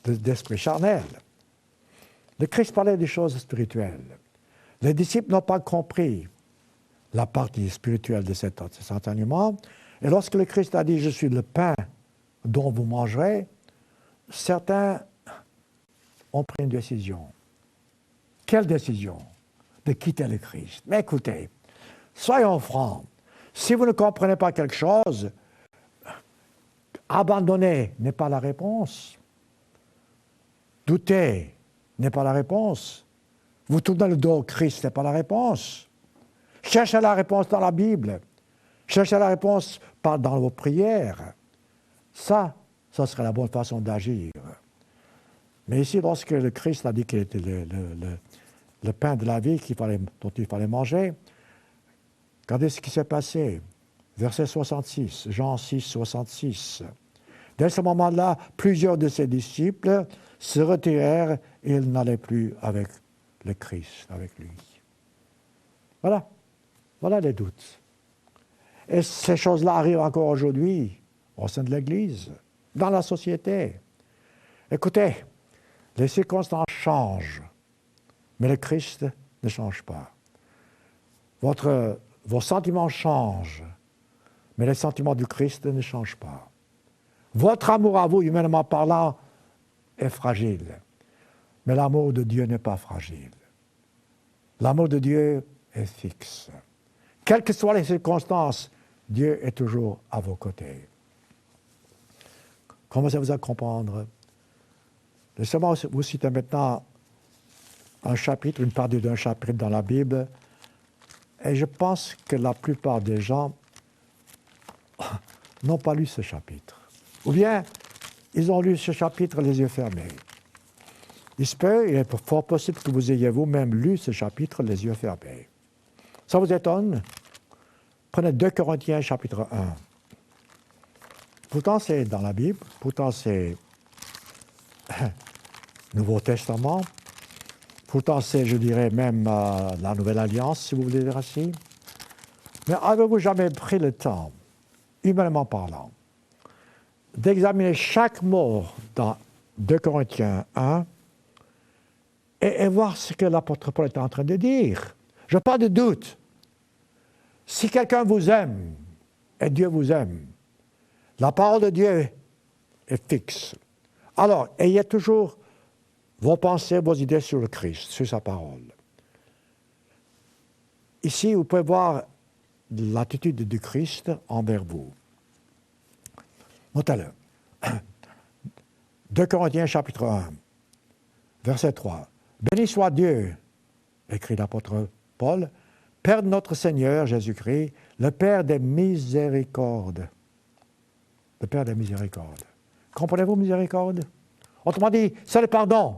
d'esprit charnel. Le Christ parlait des choses spirituelles. Les disciples n'ont pas compris la partie spirituelle de cet enseignement. Et lorsque le Christ a dit « Je suis le pain dont vous mangerez », certains ont pris une décision. Quelle décision? De quitter le Christ. Mais écoutez, soyons francs. Si vous ne comprenez pas quelque chose, abandonner n'est pas la réponse. Douter n'est pas la réponse. Vous tournez le dos au Christ n'est pas la réponse. Cherchez la réponse dans la Bible. Cherchez la réponse dans vos prières. Ça serait la bonne façon d'agir. Mais ici, lorsque le Christ a dit qu'il était le pain de la vie dont il fallait manger, regardez ce qui s'est passé. Verset 66, Jean 6, 66. Dès ce moment-là, plusieurs de ses disciples se retirèrent et ils n'allaient plus avec le Christ, avec lui. Voilà. Voilà les doutes. Et ces choses-là arrivent encore aujourd'hui, au sein de l'Église, dans la société. Écoutez, les circonstances changent, mais le Christ ne change pas. Vos sentiments changent, mais les sentiments du Christ ne changent pas. Votre amour à vous, humainement parlant, est fragile, mais l'amour de Dieu n'est pas fragile. L'amour de Dieu est fixe. Quelles que soient les circonstances, Dieu est toujours à vos côtés. Commencez-vous à comprendre. Laissez-moi vous citer maintenant un chapitre, une partie d'un chapitre dans la Bible, et je pense que la plupart des gens n'ont pas lu ce chapitre. Ou bien, ils ont lu ce chapitre les yeux fermés. Il est fort possible que vous ayez vous-même lu ce chapitre les yeux fermés. Ça vous étonne? Prenez 2 Corinthiens chapitre 1. Pourtant, c'est dans la Bible, pourtant, c'est Nouveau Testament, pourtant, c'est, je dirais, même la Nouvelle Alliance, si vous voulez dire ainsi. Mais avez-vous jamais pris le temps, humainement parlant, d'examiner chaque mot dans 2 Corinthiens 1 et voir ce que l'apôtre Paul est en train de dire? Je n'ai pas de doute. Si quelqu'un vous aime, et Dieu vous aime, la parole de Dieu est fixe. Alors, ayez toujours vos pensées, vos idées sur le Christ, sur sa parole. Ici, vous pouvez voir l'attitude du Christ envers vous. Notez-le. 2 Corinthiens chapitre 1, verset 3. « Béni soit Dieu, écrit l'apôtre Paul, Père de notre Seigneur Jésus-Christ, le Père des miséricordes. » Le Père des miséricordes. Comprenez-vous miséricorde? Autrement dit, c'est le pardon.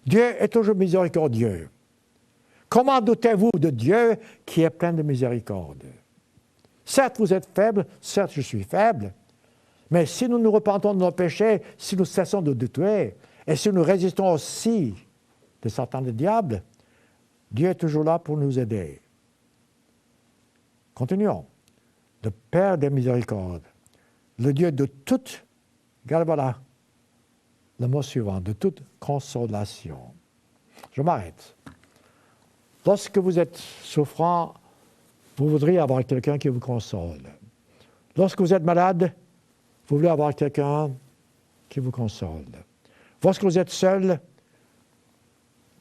Dieu est toujours miséricordieux. Comment doutez-vous de Dieu qui est plein de miséricorde? Certes, vous êtes faible, certes, je suis faible, mais si nous nous repentons de nos péchés, si nous cessons de douter, et si nous résistons aussi de Satan le diable, Dieu est toujours là pour nous aider. Continuons. Le Père des miséricordes, le Dieu de toute, regardez voilà le mot suivant, de toute consolation. Je m'arrête. Lorsque vous êtes souffrant, vous voudriez avoir quelqu'un qui vous console. Lorsque vous êtes malade, vous voulez avoir quelqu'un qui vous console. Lorsque vous êtes seul,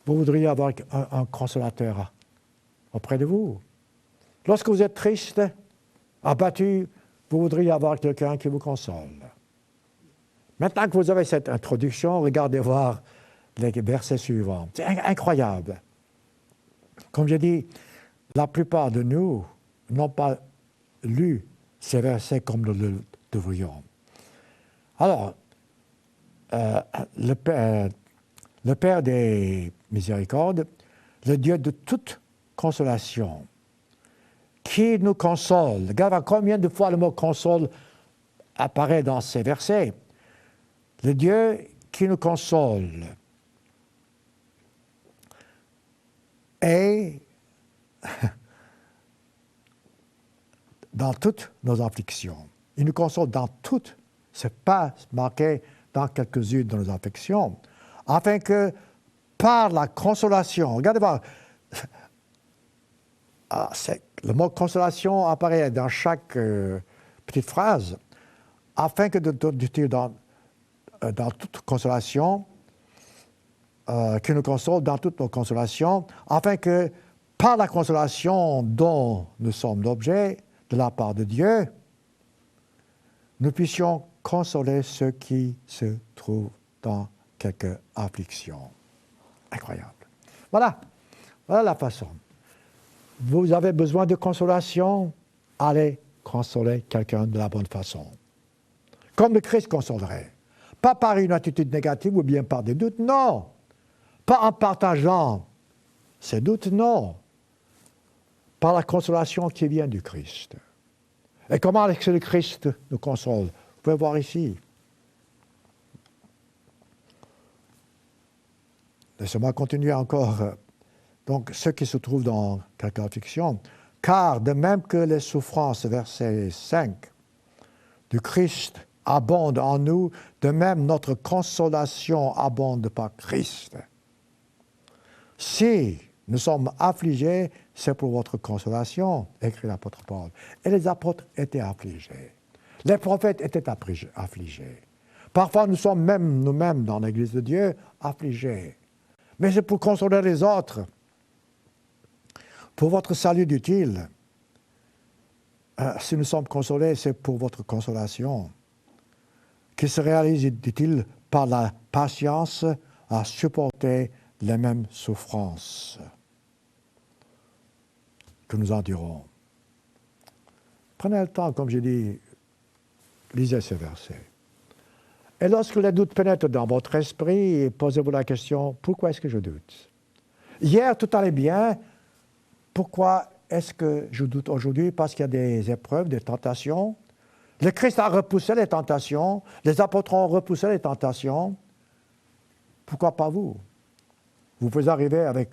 vous voudriez avoir un consolateur auprès de vous. Lorsque vous êtes triste, abattu, vous voudriez avoir quelqu'un qui vous console. Maintenant que vous avez cette introduction, regardez voir les versets suivants. C'est incroyable. Comme je dis, la plupart de nous n'ont pas lu ces versets comme nous le devrions. Alors, le Père des miséricordes, le Dieu de toute consolation, qui nous console. Regarde combien de fois le mot console apparaît dans ces versets. Le Dieu qui nous console et dans toutes nos afflictions. Il nous console dans toutes, ce n'est pas marqué dans quelques-unes de nos afflictions, afin que par la consolation, regardez voir, le mot consolation apparaît dans chaque petite phrase, afin que dans toute consolation, qui nous console dans toutes nos consolations, afin que par la consolation dont nous sommes l'objet de la part de Dieu, nous puissions consoler ceux qui se trouvent dans quelque affliction. Incroyable. Voilà la façon. Vous avez besoin de consolation, allez consoler quelqu'un de la bonne façon. Comme le Christ consolerait. Pas par une attitude négative ou bien par des doutes, non. Pas en partageant ces doutes, non. Par la consolation qui vient du Christ. Et comment est-ce que le Christ nous console? Vous pouvez voir ici. Laissez-moi continuer encore. Donc, ceux qui se trouvent dans quelque affliction. Car de même que les souffrances, verset 5, du Christ abondent en nous, de même notre consolation abonde par Christ. Si nous sommes affligés, c'est pour votre consolation, écrit l'apôtre Paul. Et les apôtres étaient affligés. Les prophètes étaient affligés. Parfois, nous sommes même nous-mêmes dans l'Église de Dieu affligés. Mais c'est pour consoler les autres. Pour votre salut utile. Si nous sommes consolés, c'est pour votre consolation. Qui se réalise, dit-il, par la patience à supporter les mêmes souffrances que nous endurons. Prenez le temps, comme j'ai dit, lisez ces versets. Et lorsque les doutes pénètrent dans votre esprit, posez-vous la question, pourquoi est-ce que je doute? Hier, tout allait bien. Pourquoi est-ce que je doute aujourd'hui? Parce qu'il y a des épreuves, des tentations. Le Christ a repoussé les tentations. Les apôtres ont repoussé les tentations. Pourquoi pas vous? Vous pouvez arriver avec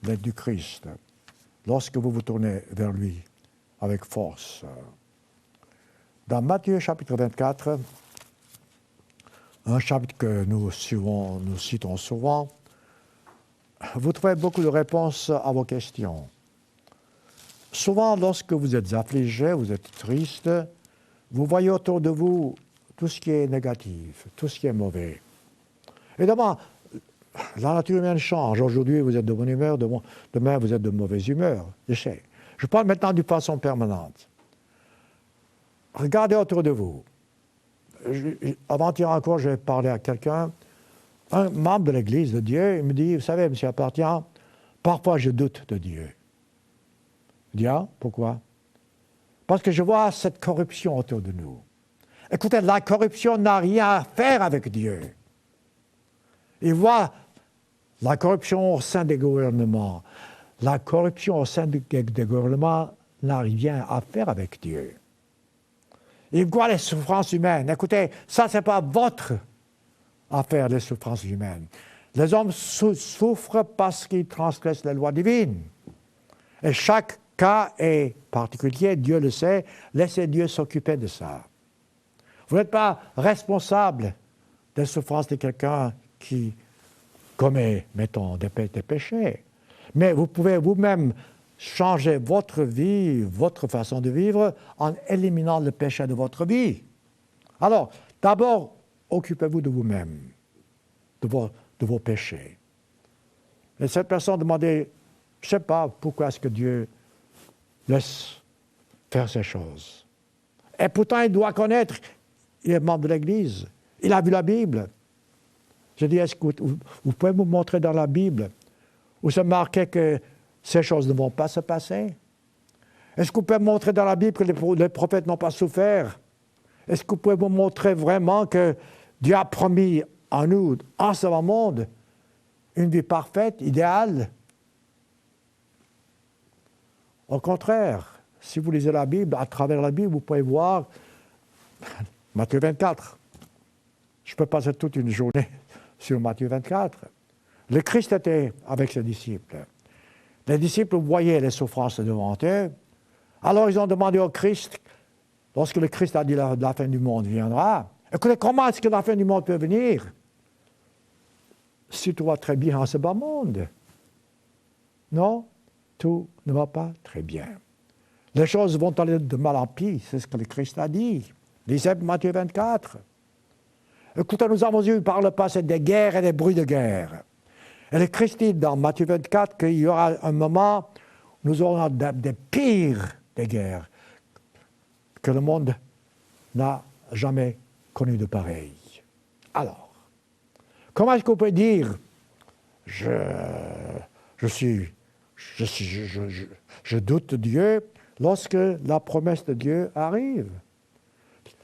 l'aide du Christ lorsque vous vous tournez vers lui avec force. Dans Matthieu chapitre 24, un chapitre que nous citons souvent, vous trouvez beaucoup de réponses à vos questions. Souvent, lorsque vous êtes affligé, vous êtes triste, vous voyez autour de vous tout ce qui est négatif, tout ce qui est mauvais. Évidemment, la nature humaine change. Aujourd'hui, vous êtes de bonne humeur, demain, vous êtes de mauvaise humeur. Je sais. Je parle maintenant de façon permanente. Regardez autour de vous. Avant-hier encore, j'ai parlé à quelqu'un, un membre de l'Église de Dieu, il me dit, vous savez, M. Apartient, parfois je doute de Dieu. Je dis, ah, pourquoi? Parce que je vois cette corruption autour de nous. Écoutez, la corruption n'a rien à faire avec Dieu. Il voit la corruption au sein des gouvernements. La corruption au sein des gouvernements n'a rien à faire avec Dieu. Il voit les souffrances humaines. Écoutez, ça, ce n'est pas votre affaire, les souffrances humaines. Les hommes souffrent parce qu'ils transgressent les lois divines. Et chaque cas est particulier, Dieu le sait. Laissez Dieu s'occuper de ça. Vous n'êtes pas responsable des souffrances de quelqu'un qui commet, mettons, des péchés. Mais vous pouvez vous-même changer votre vie, votre façon de vivre, en éliminant le péché de votre vie. Alors, d'abord, occupez-vous de vous-même, de vos péchés. Et cette personne demandait, Je ne sais pas pourquoi est-ce que Dieu laisse faire ces choses. Et pourtant, il doit connaître, il est membre de l'Église, il a vu la Bible. Je dis, est-ce que vous pouvez me montrer dans la Bible où c'est marqué que ces choses ne vont pas se passer? Est-ce que vous pouvez me montrer dans la Bible que les prophètes n'ont pas souffert? Est-ce que vous pouvez me montrer vraiment que Dieu a promis en nous, en ce monde, une vie parfaite, idéale? Au contraire, si vous lisez la Bible, à travers la Bible, vous pouvez voir Matthieu 24. Je peux passer toute une journée sur Matthieu 24. Le Christ était avec ses disciples. Les disciples voyaient les souffrances devant eux. Alors ils ont demandé au Christ, lorsque le Christ a dit la fin du monde viendra, écoutez, comment est-ce que la fin du monde peut venir si tout va très bien en ce bas monde? Non, tout ne va pas très bien. Les choses vont aller de mal en pis, c'est ce que le Christ a dit. Lisez Matthieu 24. Écoutez, nous avons eu par le passé des guerres et des bruits de guerre. Et le Christ dit dans Matthieu 24 qu'il y aura un moment où nous aurons des pires des guerres que le monde n'a jamais connu de pareil. Alors, comment est-ce qu'on peut dire je doute de Dieu lorsque la promesse de Dieu arrive?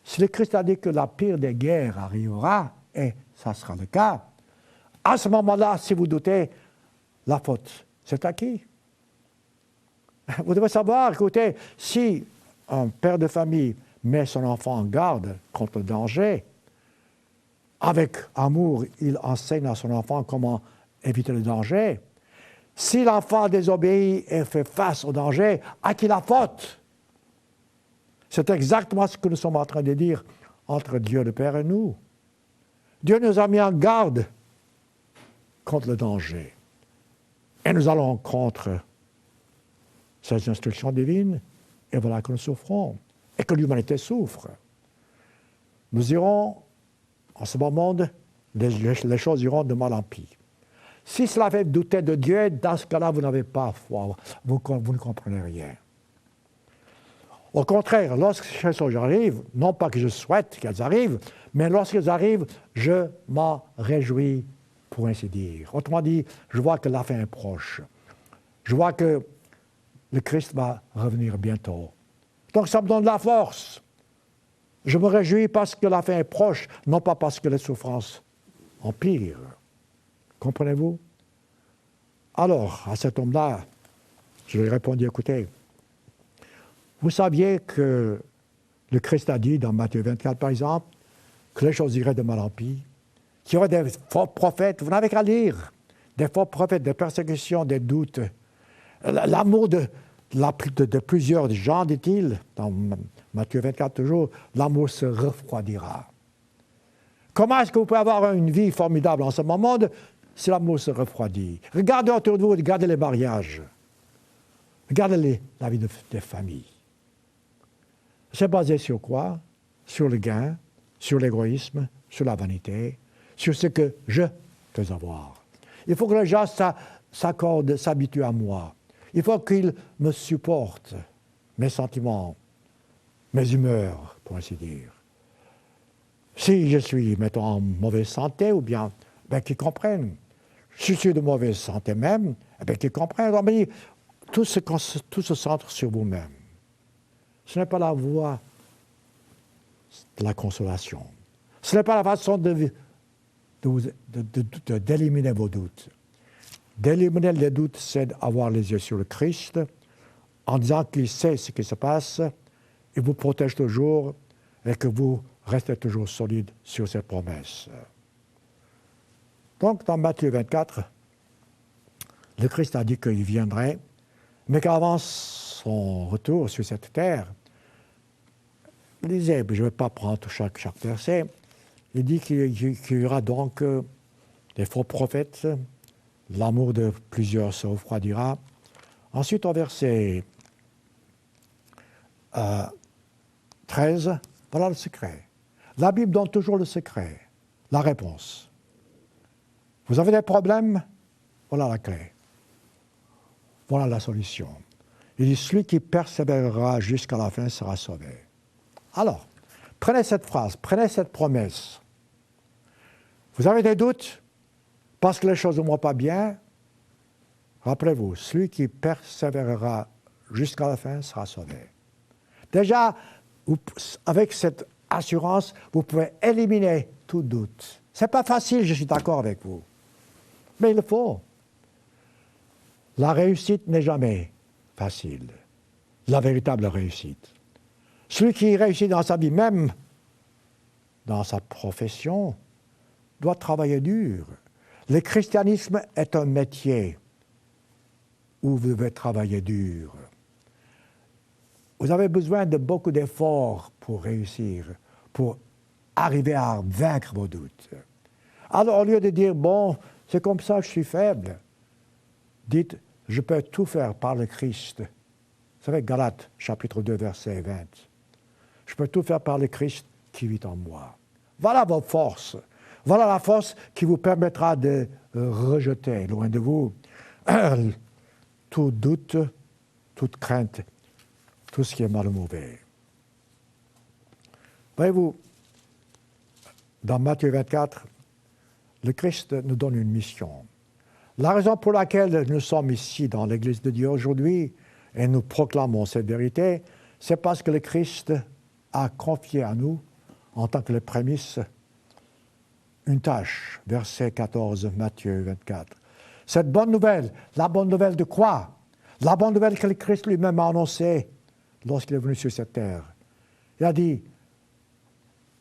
Si le Christ a dit que la pire des guerres arrivera, et ça sera le cas, à ce moment-là, si vous doutez, la faute, c'est à qui? Vous devez savoir, écoutez, si un père de famille met son enfant en garde contre le danger, avec amour, il enseigne à son enfant comment éviter le danger. Si l'enfant désobéit et fait face au danger, à qui la faute? C'est exactement ce que nous sommes en train de dire entre Dieu le Père et nous. Dieu nous a mis en garde contre le danger. Et nous allons contre ces instructions divines, et voilà que nous souffrons, et que l'humanité souffre. Nous irons, en ce moment, les choses iront de mal en pis. Si cela fait douter de Dieu, dans ce cas-là, vous n'avez pas foi, vous ne comprenez rien. Au contraire, lorsque ces choses arrivent, non pas que je souhaite qu'elles arrivent, mais lorsqu'elles arrivent, je m'en réjouis, pour ainsi dire. Autrement dit, je vois que la fin est proche. Je vois que le Christ va revenir bientôt. Donc ça me donne de la force. Je me réjouis parce que la fin est proche, non pas parce que les souffrances empirent. Comprenez-vous? Alors, à cet homme-là, je lui ai répondu, écoutez, vous saviez que le Christ a dit dans Matthieu 24, par exemple, que les choses iraient de mal en pis, qu'il y aurait des faux prophètes, vous n'avez qu'à lire, des faux prophètes, des persécutions, des doutes. L'amour de plusieurs gens, dit-il, dans Matthieu 24 toujours, l'amour se refroidira. Comment est-ce que vous pouvez avoir une vie formidable en ce moment si l'amour se refroidit? Regardez autour de vous, regardez les mariages. Regardez la vie des familles. C'est basé sur quoi? Sur le gain, sur l'égoïsme, sur la vanité, sur ce que je peux avoir. Il faut que les gens s'accordent, s'habituent à moi. Il faut qu'ils me supportent, mes sentiments, mes humeurs, pour ainsi dire. Si je suis, mettons, en mauvaise santé, ou bien, qu'ils comprennent. Si je suis de mauvaise santé même, qu'ils comprennent. Mais tout se centre sur vous-même. Ce n'est pas la voie de la consolation. Ce n'est pas la façon d'éliminer vos doutes. D'éliminer les doutes, c'est d'avoir les yeux sur le Christ, en disant qu'il sait ce qui se passe, il vous protège toujours et que vous restez toujours solide sur cette promesse. Donc, dans Matthieu 24, le Christ a dit qu'il viendrait, mais qu'avant son retour sur cette terre, il disait, je ne vais pas prendre chaque verset, il dit qu'il y aura donc des faux prophètes, l'amour de plusieurs se refroidira. Ensuite, au verset 13, voilà le secret. La Bible donne toujours le secret, la réponse. Vous avez des problèmes? Voilà la clé. Voilà la solution. Il dit, celui qui persévérera jusqu'à la fin sera sauvé. Alors, prenez cette phrase, prenez cette promesse. Vous avez des doutes parce que les choses ne vont pas bien? Rappelez-vous, celui qui persévérera jusqu'à la fin sera sauvé. Déjà, avec cette assurance, vous pouvez éliminer tout doute. Ce n'est pas facile, je suis d'accord avec vous. Mais il le faut. La réussite n'est jamais facile. La véritable réussite. Celui qui réussit dans sa vie, même dans sa profession, doit travailler dur. Le christianisme est un métier où vous devez travailler dur. Vous avez besoin de beaucoup d'efforts pour réussir, pour arriver à vaincre vos doutes. Alors, au lieu de dire, bon, c'est comme ça, je suis faible, dites, je peux tout faire par le Christ. Vous savez, Galates, chapitre 2, verset 20. Je peux tout faire par le Christ qui vit en moi. Voilà vos forces. Voilà la force qui vous permettra de rejeter, loin de vous, tout doute, toute crainte, tout ce qui est mal ou mauvais. Voyez-vous, dans Matthieu 24, le Christ nous donne une mission. La raison pour laquelle nous sommes ici dans l'Église de Dieu aujourd'hui et nous proclamons cette vérité, c'est parce que le Christ a confié à nous, en tant que les prémices, une tâche. Verset 14, Matthieu 24. Cette bonne nouvelle, la bonne nouvelle de quoi? La bonne nouvelle que le Christ lui-même a annoncée lorsqu'il est venu sur cette terre. Il a dit,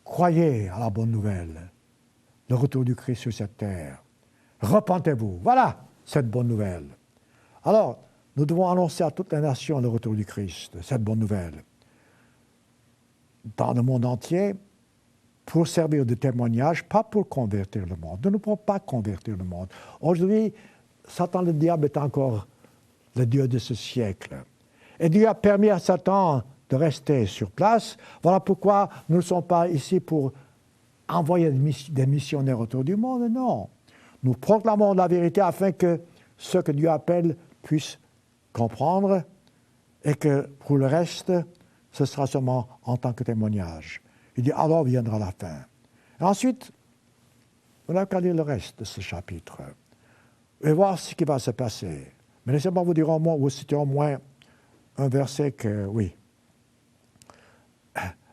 croyez à la bonne nouvelle, le retour du Christ sur cette terre. Repentez-vous. Voilà cette bonne nouvelle. Alors, nous devons annoncer à toute la nation le retour du Christ, cette bonne nouvelle. Dans le monde entier, pour servir de témoignage, pas pour convertir le monde. Nous ne pouvons pas convertir le monde. Aujourd'hui, Satan, le diable, est encore le Dieu de ce siècle. Et Dieu a permis à Satan de rester sur place. Voilà pourquoi nous ne sommes pas ici pour envoyer des missionnaires autour du monde. Non. Nous proclamons la vérité afin que ceux que Dieu appelle puissent comprendre et que pour le reste, ce sera seulement en tant que témoignage. Il dit, alors viendra la fin. Et ensuite, on n'a qu'à lire le reste de ce chapitre et voir ce qui va se passer. Mais laissez-moi vous dire vous citer au moins un verset que, oui.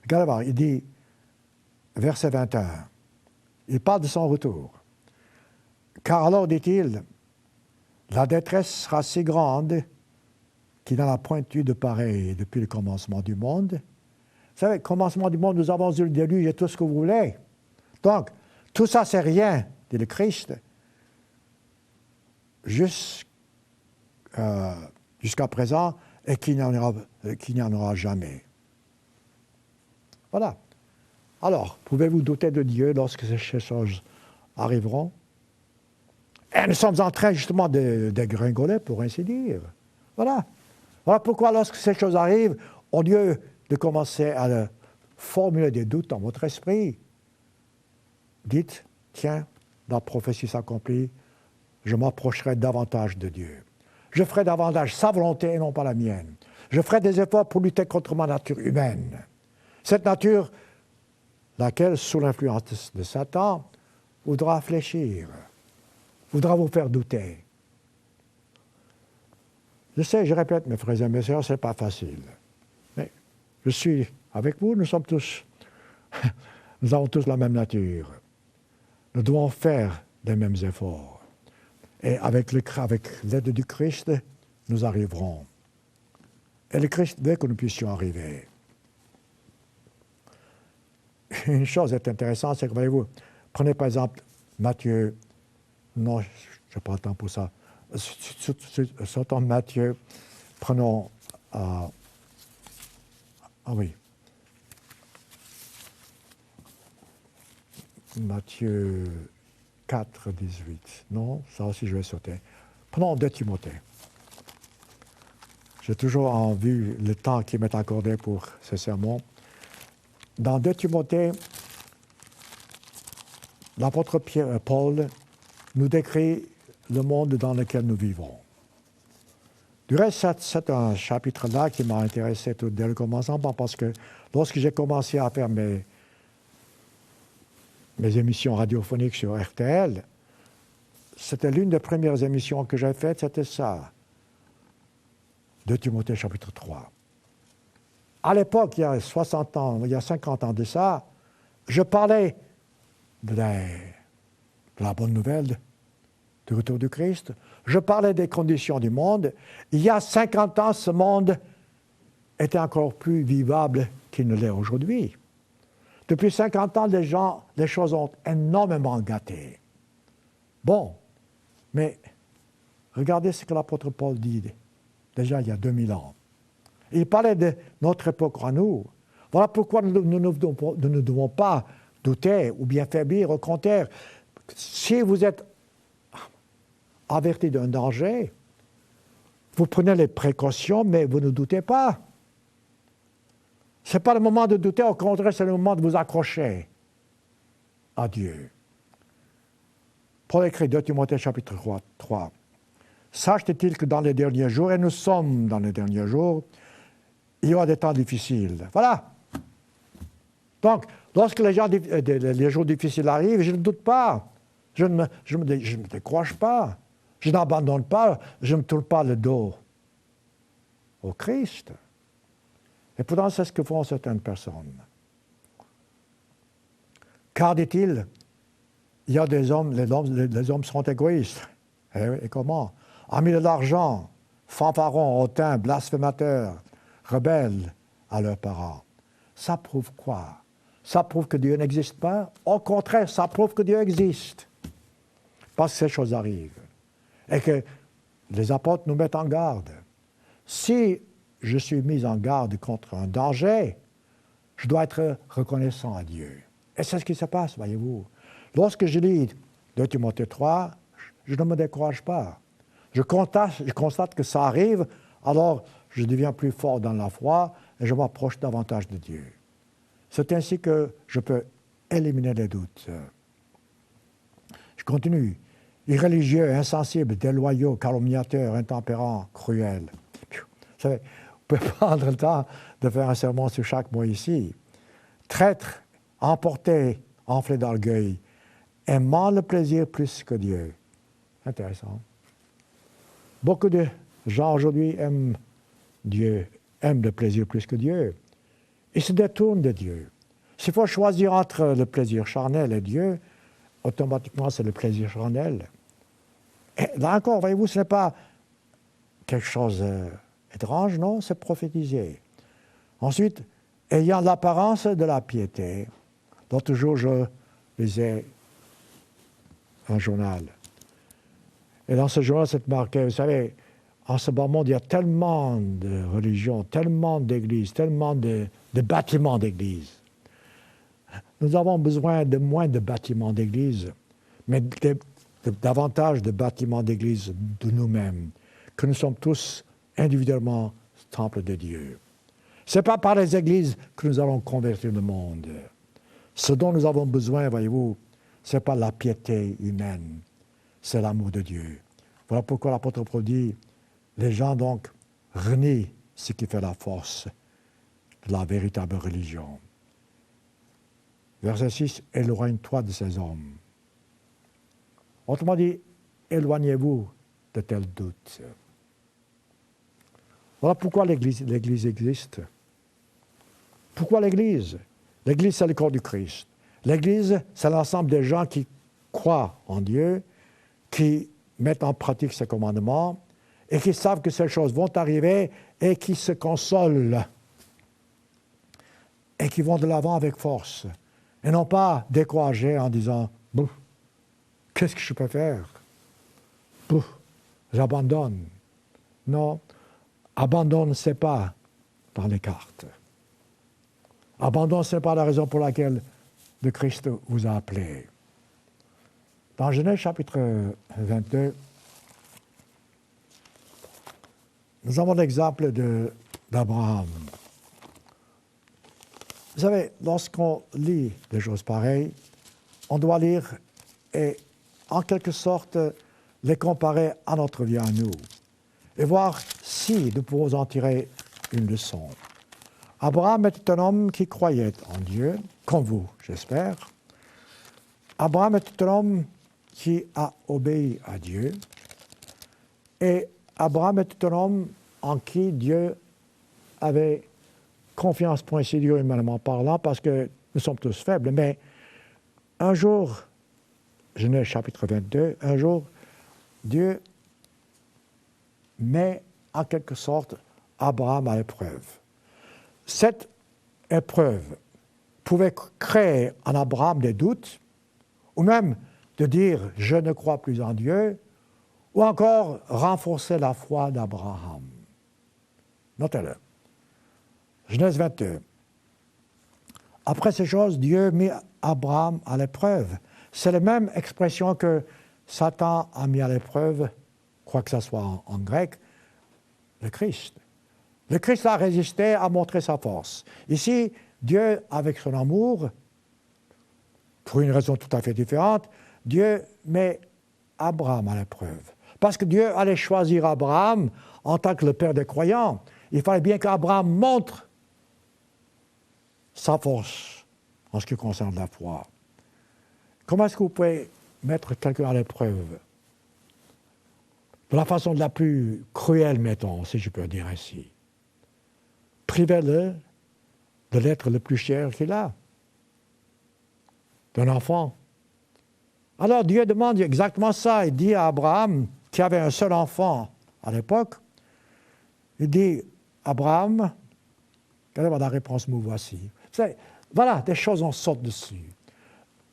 Regardez, il dit, verset 21, il parle de son retour. Car alors, dit-il, la détresse sera si grande qu'il n'en a point eu de pareil depuis le commencement du monde. Vous savez, commencement du monde, nous avons eu le déluge et tout ce que vous voulez. Donc, tout ça, c'est rien, dit le Christ, jusqu'à présent, et qu'il n'y en aura jamais. Voilà. Alors, pouvez-vous douter de Dieu lorsque ces choses arriveront? Et nous sommes en train justement de dégringoler, pour ainsi dire. Voilà. Voilà pourquoi lorsque ces choses arrivent, au lieu de commencer à formuler des doutes dans votre esprit, dites, tiens, la prophétie s'accomplit, je m'approcherai davantage de Dieu. Je ferai davantage sa volonté et non pas la mienne. Je ferai des efforts pour lutter contre ma nature humaine. Cette nature, laquelle, sous l'influence de Satan, voudra fléchir, voudra vous faire douter. Je sais, je répète, mes frères et mes sœurs, ce n'est pas facile. Mais je suis avec vous, nous avons tous la même nature. Nous devons faire les mêmes efforts. Et avec l'aide du Christ, nous arriverons. Et le Christ veut que nous puissions arriver. Une chose est intéressante, c'est que, voyez-vous, prenez par exemple Matthieu, non, je n'ai pas le temps pour ça, sortons Matthieu, prenons, Matthieu 4, 18. Non, ça aussi je vais sauter. Prenons 2 Timothée. J'ai toujours en vue le temps qui m'est accordé pour ce sermon. Dans 2 Timothée, l'apôtre Paul nous décrit le monde dans lequel nous vivons. Du reste, c'est un chapitre-là qui m'a intéressé tout dès le commencement, parce que lorsque j'ai commencé à faire mes émissions radiophoniques sur RTL, c'était l'une des premières émissions que j'ai faites, c'était ça, 2 Timothée chapitre 3. À l'époque, il y a 60 ans, il y a 50 ans de ça, je parlais de la bonne nouvelle du retour du Christ. Je parlais des conditions du monde. Il y a 50 ans, ce monde était encore plus vivable qu'il ne l'est aujourd'hui. Depuis 50 ans, les choses ont énormément gâté. Bon, mais regardez ce que l'apôtre Paul dit déjà il y a 2000 ans. Il parlait de notre époque à nous. Voilà pourquoi nous ne devons pas douter ou bien faiblir. Au contraire, si vous êtes averti d'un danger, vous prenez les précautions, mais vous ne doutez pas. Ce n'est pas le moment de douter, au contraire, c'est le moment de vous accrocher à Dieu. Paul écrit 2 Timothée chapitre 3. Sache-t-il que dans les derniers jours, et nous sommes dans les derniers jours, il y aura des temps difficiles. Voilà. Donc, lorsque les jours difficiles arrivent, je ne doute pas. Je ne me décroche pas. Je n'abandonne pas. Je ne me tourne pas le dos au Christ. Et pourtant, c'est ce que font certaines personnes. Car, dit-il, il y a des hommes, les hommes sont égoïstes. Et comment? Amis de l'argent, fanfarons, hautains, blasphémateurs, rebelles à leurs parents. Ça prouve quoi? Ça prouve que Dieu n'existe pas? Au contraire, ça prouve que Dieu existe. Parce que ces choses arrivent. Et que les apôtres nous mettent en garde. Si je suis mis en garde contre un danger, je dois être reconnaissant à Dieu. Et c'est ce qui se passe, voyez-vous. Lorsque je lis 2 Timothée 3, je ne me décourage pas. Je constate que ça arrive, alors je deviens plus fort dans la foi et je m'approche davantage de Dieu. C'est ainsi que je peux éliminer les doutes. Je continue. Irréligieux, insensibles, déloyaux, calomniateurs, intempérants, cruels. Vous savez, on peut prendre le temps de faire un sermon sur chaque mot ici. Traîtres, emportés, enflés d'orgueil, aimant le plaisir plus que Dieu. Intéressant. Beaucoup de gens aujourd'hui aiment Dieu, aiment le plaisir plus que Dieu. Ils se détournent de Dieu. S'il faut choisir entre le plaisir charnel et Dieu, automatiquement c'est le plaisir charnel. Et là encore, voyez-vous, ce n'est pas quelque chose d'étrange, non, c'est prophétisé. Ensuite, ayant l'apparence de la piété. L'autre jour, je lisais un journal. Et dans ce journal, c'est marqué, vous savez, en ce bas monde, il y a tellement de religions, tellement d'églises, tellement de bâtiments d'églises. Nous avons besoin de moins de bâtiments d'églises, mais davantage de bâtiments d'églises de nous-mêmes, que nous sommes tous individuellement temples de Dieu. Ce n'est pas par les églises que nous allons convertir le monde. Ce dont nous avons besoin, voyez-vous, ce n'est pas la piété humaine, c'est l'amour de Dieu. Voilà pourquoi l'apôtre Paul dit, les gens donc renient ce qui fait la force de la véritable religion. Verset 6, éloigne-toi de ces hommes. Autrement dit, éloignez-vous de tels doutes. Voilà pourquoi l'Église existe. Pourquoi l'Église? L'Église, c'est le corps du Christ. L'Église, c'est l'ensemble des gens qui croient en Dieu, qui mettent en pratique ses commandements et qui savent que ces choses vont arriver et qui se consolent et qui vont de l'avant avec force et non pas découragés en disant « Bouf, qu'est-ce que je peux faire? Bouf, j'abandonne. » Non, abandonne, ce n'est pas dans les cartes. Abandon, ce n'est pas la raison pour laquelle le Christ vous a appelé. Dans Genèse chapitre 22, nous avons l'exemple d'Abraham. Vous savez, lorsqu'on lit des choses pareilles, on doit lire et, en quelque sorte, les comparer à notre vie à nous. et voir si nous pouvons en tirer une leçon. Abraham était un homme qui croyait en Dieu, comme vous, j'espère. Abraham était un homme qui a obéi à Dieu. Et Abraham était un homme en qui Dieu avait confiance, pour ainsi dire, humainement parlant, parce que nous sommes tous faibles. Mais un jour, Genèse chapitre 22, un jour, Dieu met en quelque sorte Abraham à l'épreuve. Cette épreuve pouvait créer en Abraham des doutes, ou même de dire « je ne crois plus en Dieu », ou encore renforcer la foi d'Abraham. Notez-le. Genèse 22. Après ces choses, Dieu mit Abraham à l'épreuve. C'est la même expression que Satan a mis à l'épreuve, quoi que ce soit en grec, le Christ. Le Christ a résisté, a montré sa force. Ici, Dieu, avec son amour, pour une raison tout à fait différente, Dieu met Abraham à l'épreuve. Parce que Dieu allait choisir Abraham en tant que le père des croyants. Il fallait bien qu'Abraham montre sa force en ce qui concerne la foi. Comment est-ce que vous pouvez mettre quelqu'un à l'épreuve? De la façon la plus cruelle, mettons, si je peux dire ainsi. Privez-le de l'être le plus cher qu'il a, d'un enfant. Alors Dieu demande exactement ça. Il dit à Abraham, qui avait un seul enfant à l'époque, il dit, Abraham, regardez la réponse, me voici. Voilà, des choses on saute dessus.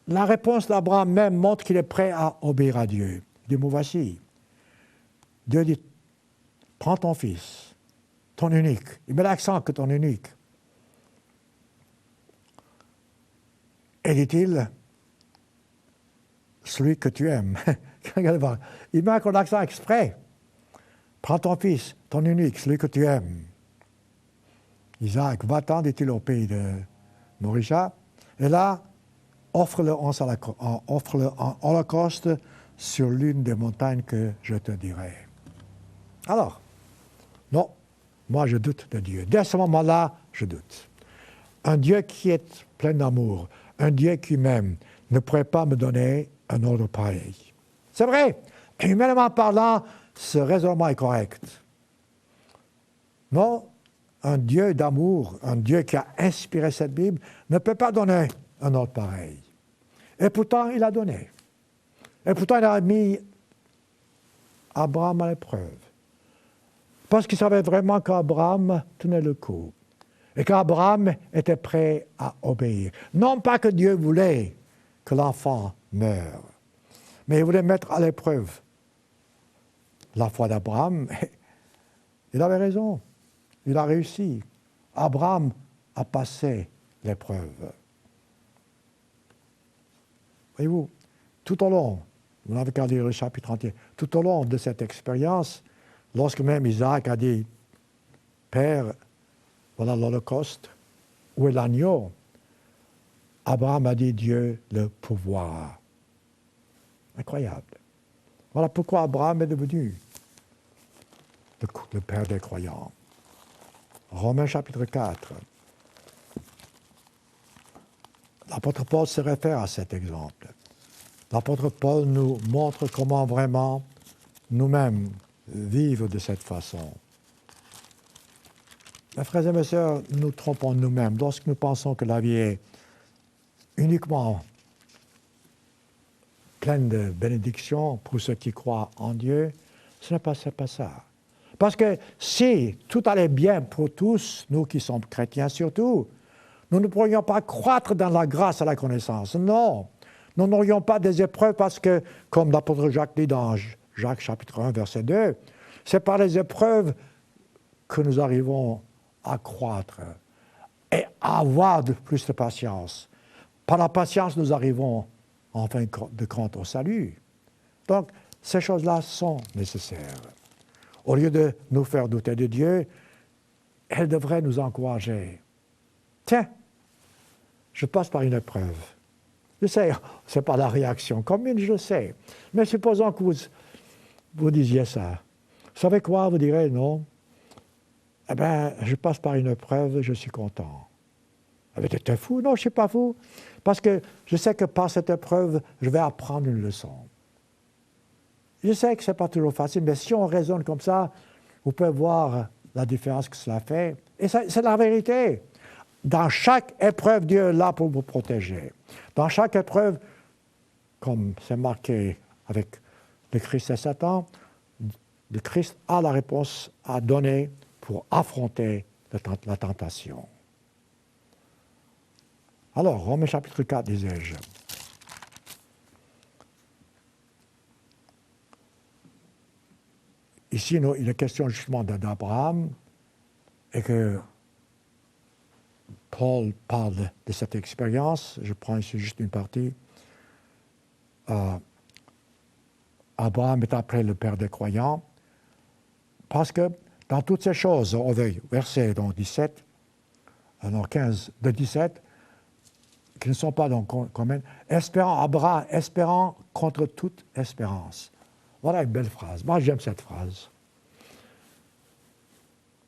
La réponse d'Abraham même montre qu'il est prêt à obéir à Dieu. Il dit, me voici. Dieu dit, prends ton fils, ton unique. Il met l'accent que ton unique. Et dit-il, celui que tu aimes. Il met encore l'accent exprès. Prends ton fils, ton unique, celui que tu aimes. Isaac, va-t'en, dit-il, au pays de Moriah. Et là, offre-le en holocauste sur l'une des montagnes que je te dirai. Alors, non, moi je doute de Dieu. Dès ce moment-là, je doute. Un Dieu qui est plein d'amour, un Dieu qui m'aime, ne pourrait pas me donner un ordre pareil. C'est vrai, humainement parlant, ce raisonnement est correct. Non, un Dieu d'amour, un Dieu qui a inspiré cette Bible, ne peut pas donner un ordre pareil. Et pourtant, il a donné. Et pourtant, il a mis Abraham à l'épreuve. Parce qu'il savait vraiment qu'Abraham tenait le coup. Et qu'Abraham était prêt à obéir. Non pas que Dieu voulait que l'enfant meure, mais il voulait mettre à l'épreuve la foi d'Abraham. Il avait raison. Il a réussi. Abraham a passé l'épreuve. Voyez-vous, tout au long, vous n'avez qu'à lire le chapitre entier, tout au long de cette expérience, lorsque même Isaac a dit, Père, voilà l'Holocauste, où est l'agneau? Abraham a dit, Dieu le pouvoir. Incroyable. Voilà pourquoi Abraham est devenu le père des croyants. Romains chapitre 4. L'apôtre Paul se réfère à cet exemple. L'apôtre Paul nous montre comment vraiment nous-mêmes vivre de cette façon. Mes frères et mes sœurs, nous trompons nous-mêmes lorsque nous pensons que la vie est uniquement pleine de bénédictions pour ceux qui croient en Dieu. Ce n'est pas ça. Parce que si tout allait bien pour tous, nous qui sommes chrétiens surtout, nous ne pourrions pas croître dans la grâce et la connaissance. Non, nous n'aurions pas des épreuves parce que, comme l'apôtre Jacques dit dans Jacques chapitre 1, verset 2, c'est par les épreuves que nous arrivons à croître et à avoir plus de patience. Par la patience, nous arrivons en fin de compte au salut. Donc, ces choses-là sont nécessaires. Au lieu de nous faire douter de Dieu, elles devraient nous encourager. Tiens, je passe par une épreuve. Je sais, ce n'est pas la réaction commune, je sais. Mais supposons que vous disiez ça. savez quoi, vous direz, non? Eh bien, je passe par une épreuve, je suis content. Eh bien, t'es fou? Non, je ne suis pas fou. Parce que je sais que par cette épreuve, je vais apprendre une leçon. Je sais que ce n'est pas toujours facile, mais si on raisonne comme ça, vous pouvez voir la différence que cela fait. Et c'est la vérité. Dans chaque épreuve, Dieu est là pour vous protéger. Dans chaque épreuve, comme c'est marqué avec le Christ et Satan, le Christ a la réponse à donner pour affronter la tentation. Alors, Romains chapitre 4, disais-je. Ici, il est question justement d'Abraham et que Paul parle de cette expérience. Je prends ici juste une partie. Abraham est après le père des croyants parce que dans toutes ces choses, on veut, verset 17, 15 de 17, qui ne sont pas donc communes, espérant contre toute espérance. Voilà une belle phrase. Moi, j'aime cette phrase.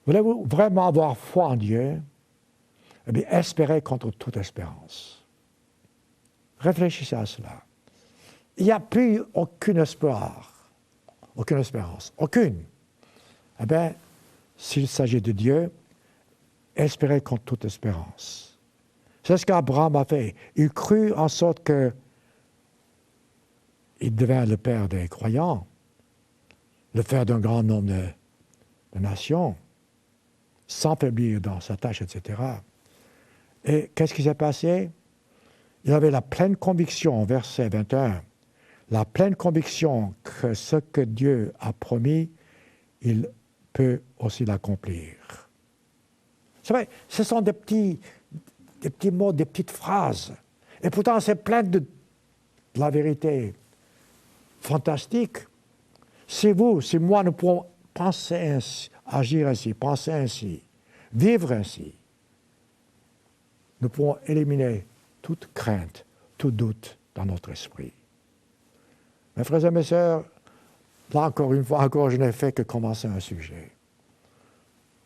Voulez-vous vraiment avoir foi en Dieu? Eh bien, espérez contre toute espérance. Réfléchissez à cela. Il n'y a plus aucune espoir, aucune espérance, aucune. Eh bien, s'il s'agit de Dieu, espérez contre toute espérance. C'est ce qu'Abraham a fait. Il crut en sorte qu'il devint le père des croyants, le père d'un grand nombre de nations, sans faiblir dans sa tâche, etc. Et qu'est-ce qui s'est passé? Il avait la pleine conviction, verset 21, la pleine conviction que ce que Dieu a promis, il peut aussi l'accomplir. C'est vrai, ce sont des petits mots, des petites phrases. Et pourtant, c'est plein de la vérité fantastique. Si moi, nous pouvons penser ainsi, agir ainsi, penser ainsi, vivre ainsi, nous pouvons éliminer toute crainte, tout doute dans notre esprit. Mes frères et mes sœurs, là encore une fois, je n'ai fait que commencer un sujet.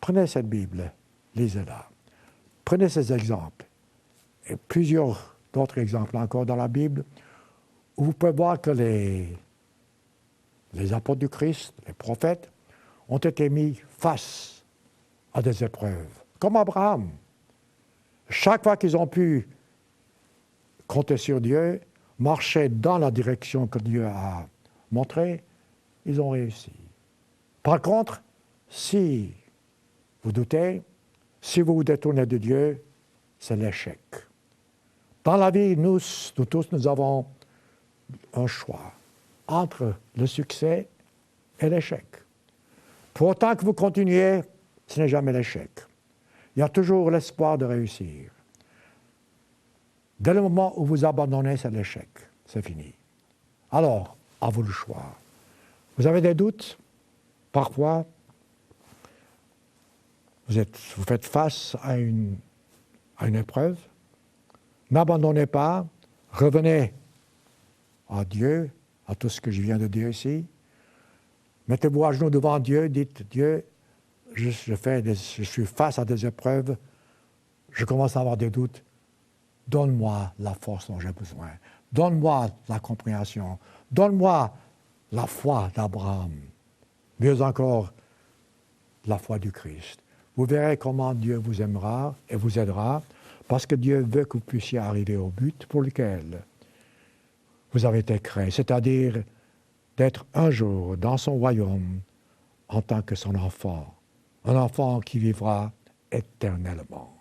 Prenez cette Bible, lisez-la. Prenez ces exemples et plusieurs d'autres exemples encore dans la Bible où vous pouvez voir que les apôtres du Christ, les prophètes, ont été mis face à des épreuves, comme Abraham. Chaque fois qu'ils ont pu compter sur Dieu, marcher dans la direction que Dieu a montrée, ils ont réussi. Par contre, si vous doutez, si vous vous détournez de Dieu, c'est l'échec. Dans la vie, nous tous, nous avons un choix entre le succès et l'échec. Pour autant que vous continuez, ce n'est jamais l'échec. Il y a toujours l'espoir de réussir. Dès le moment où vous abandonnez, c'est l'échec. C'est fini. Alors, à vous le choix. Vous avez des doutes? Parfois, vous faites face à une épreuve. N'abandonnez pas. Revenez à Dieu, à tout ce que je viens de dire ici. Mettez-vous à genoux devant Dieu. Dites, Dieu, je suis face à des épreuves. Je commence à avoir des doutes. Donne-moi la force dont j'ai besoin. Donne-moi la compréhension. Donne-moi la foi d'Abraham. Mieux encore, la foi du Christ. Vous verrez comment Dieu vous aimera et vous aidera, parce que Dieu veut que vous puissiez arriver au but pour lequel vous avez été créé, c'est-à-dire d'être un jour dans son royaume en tant que son enfant, un enfant qui vivra éternellement.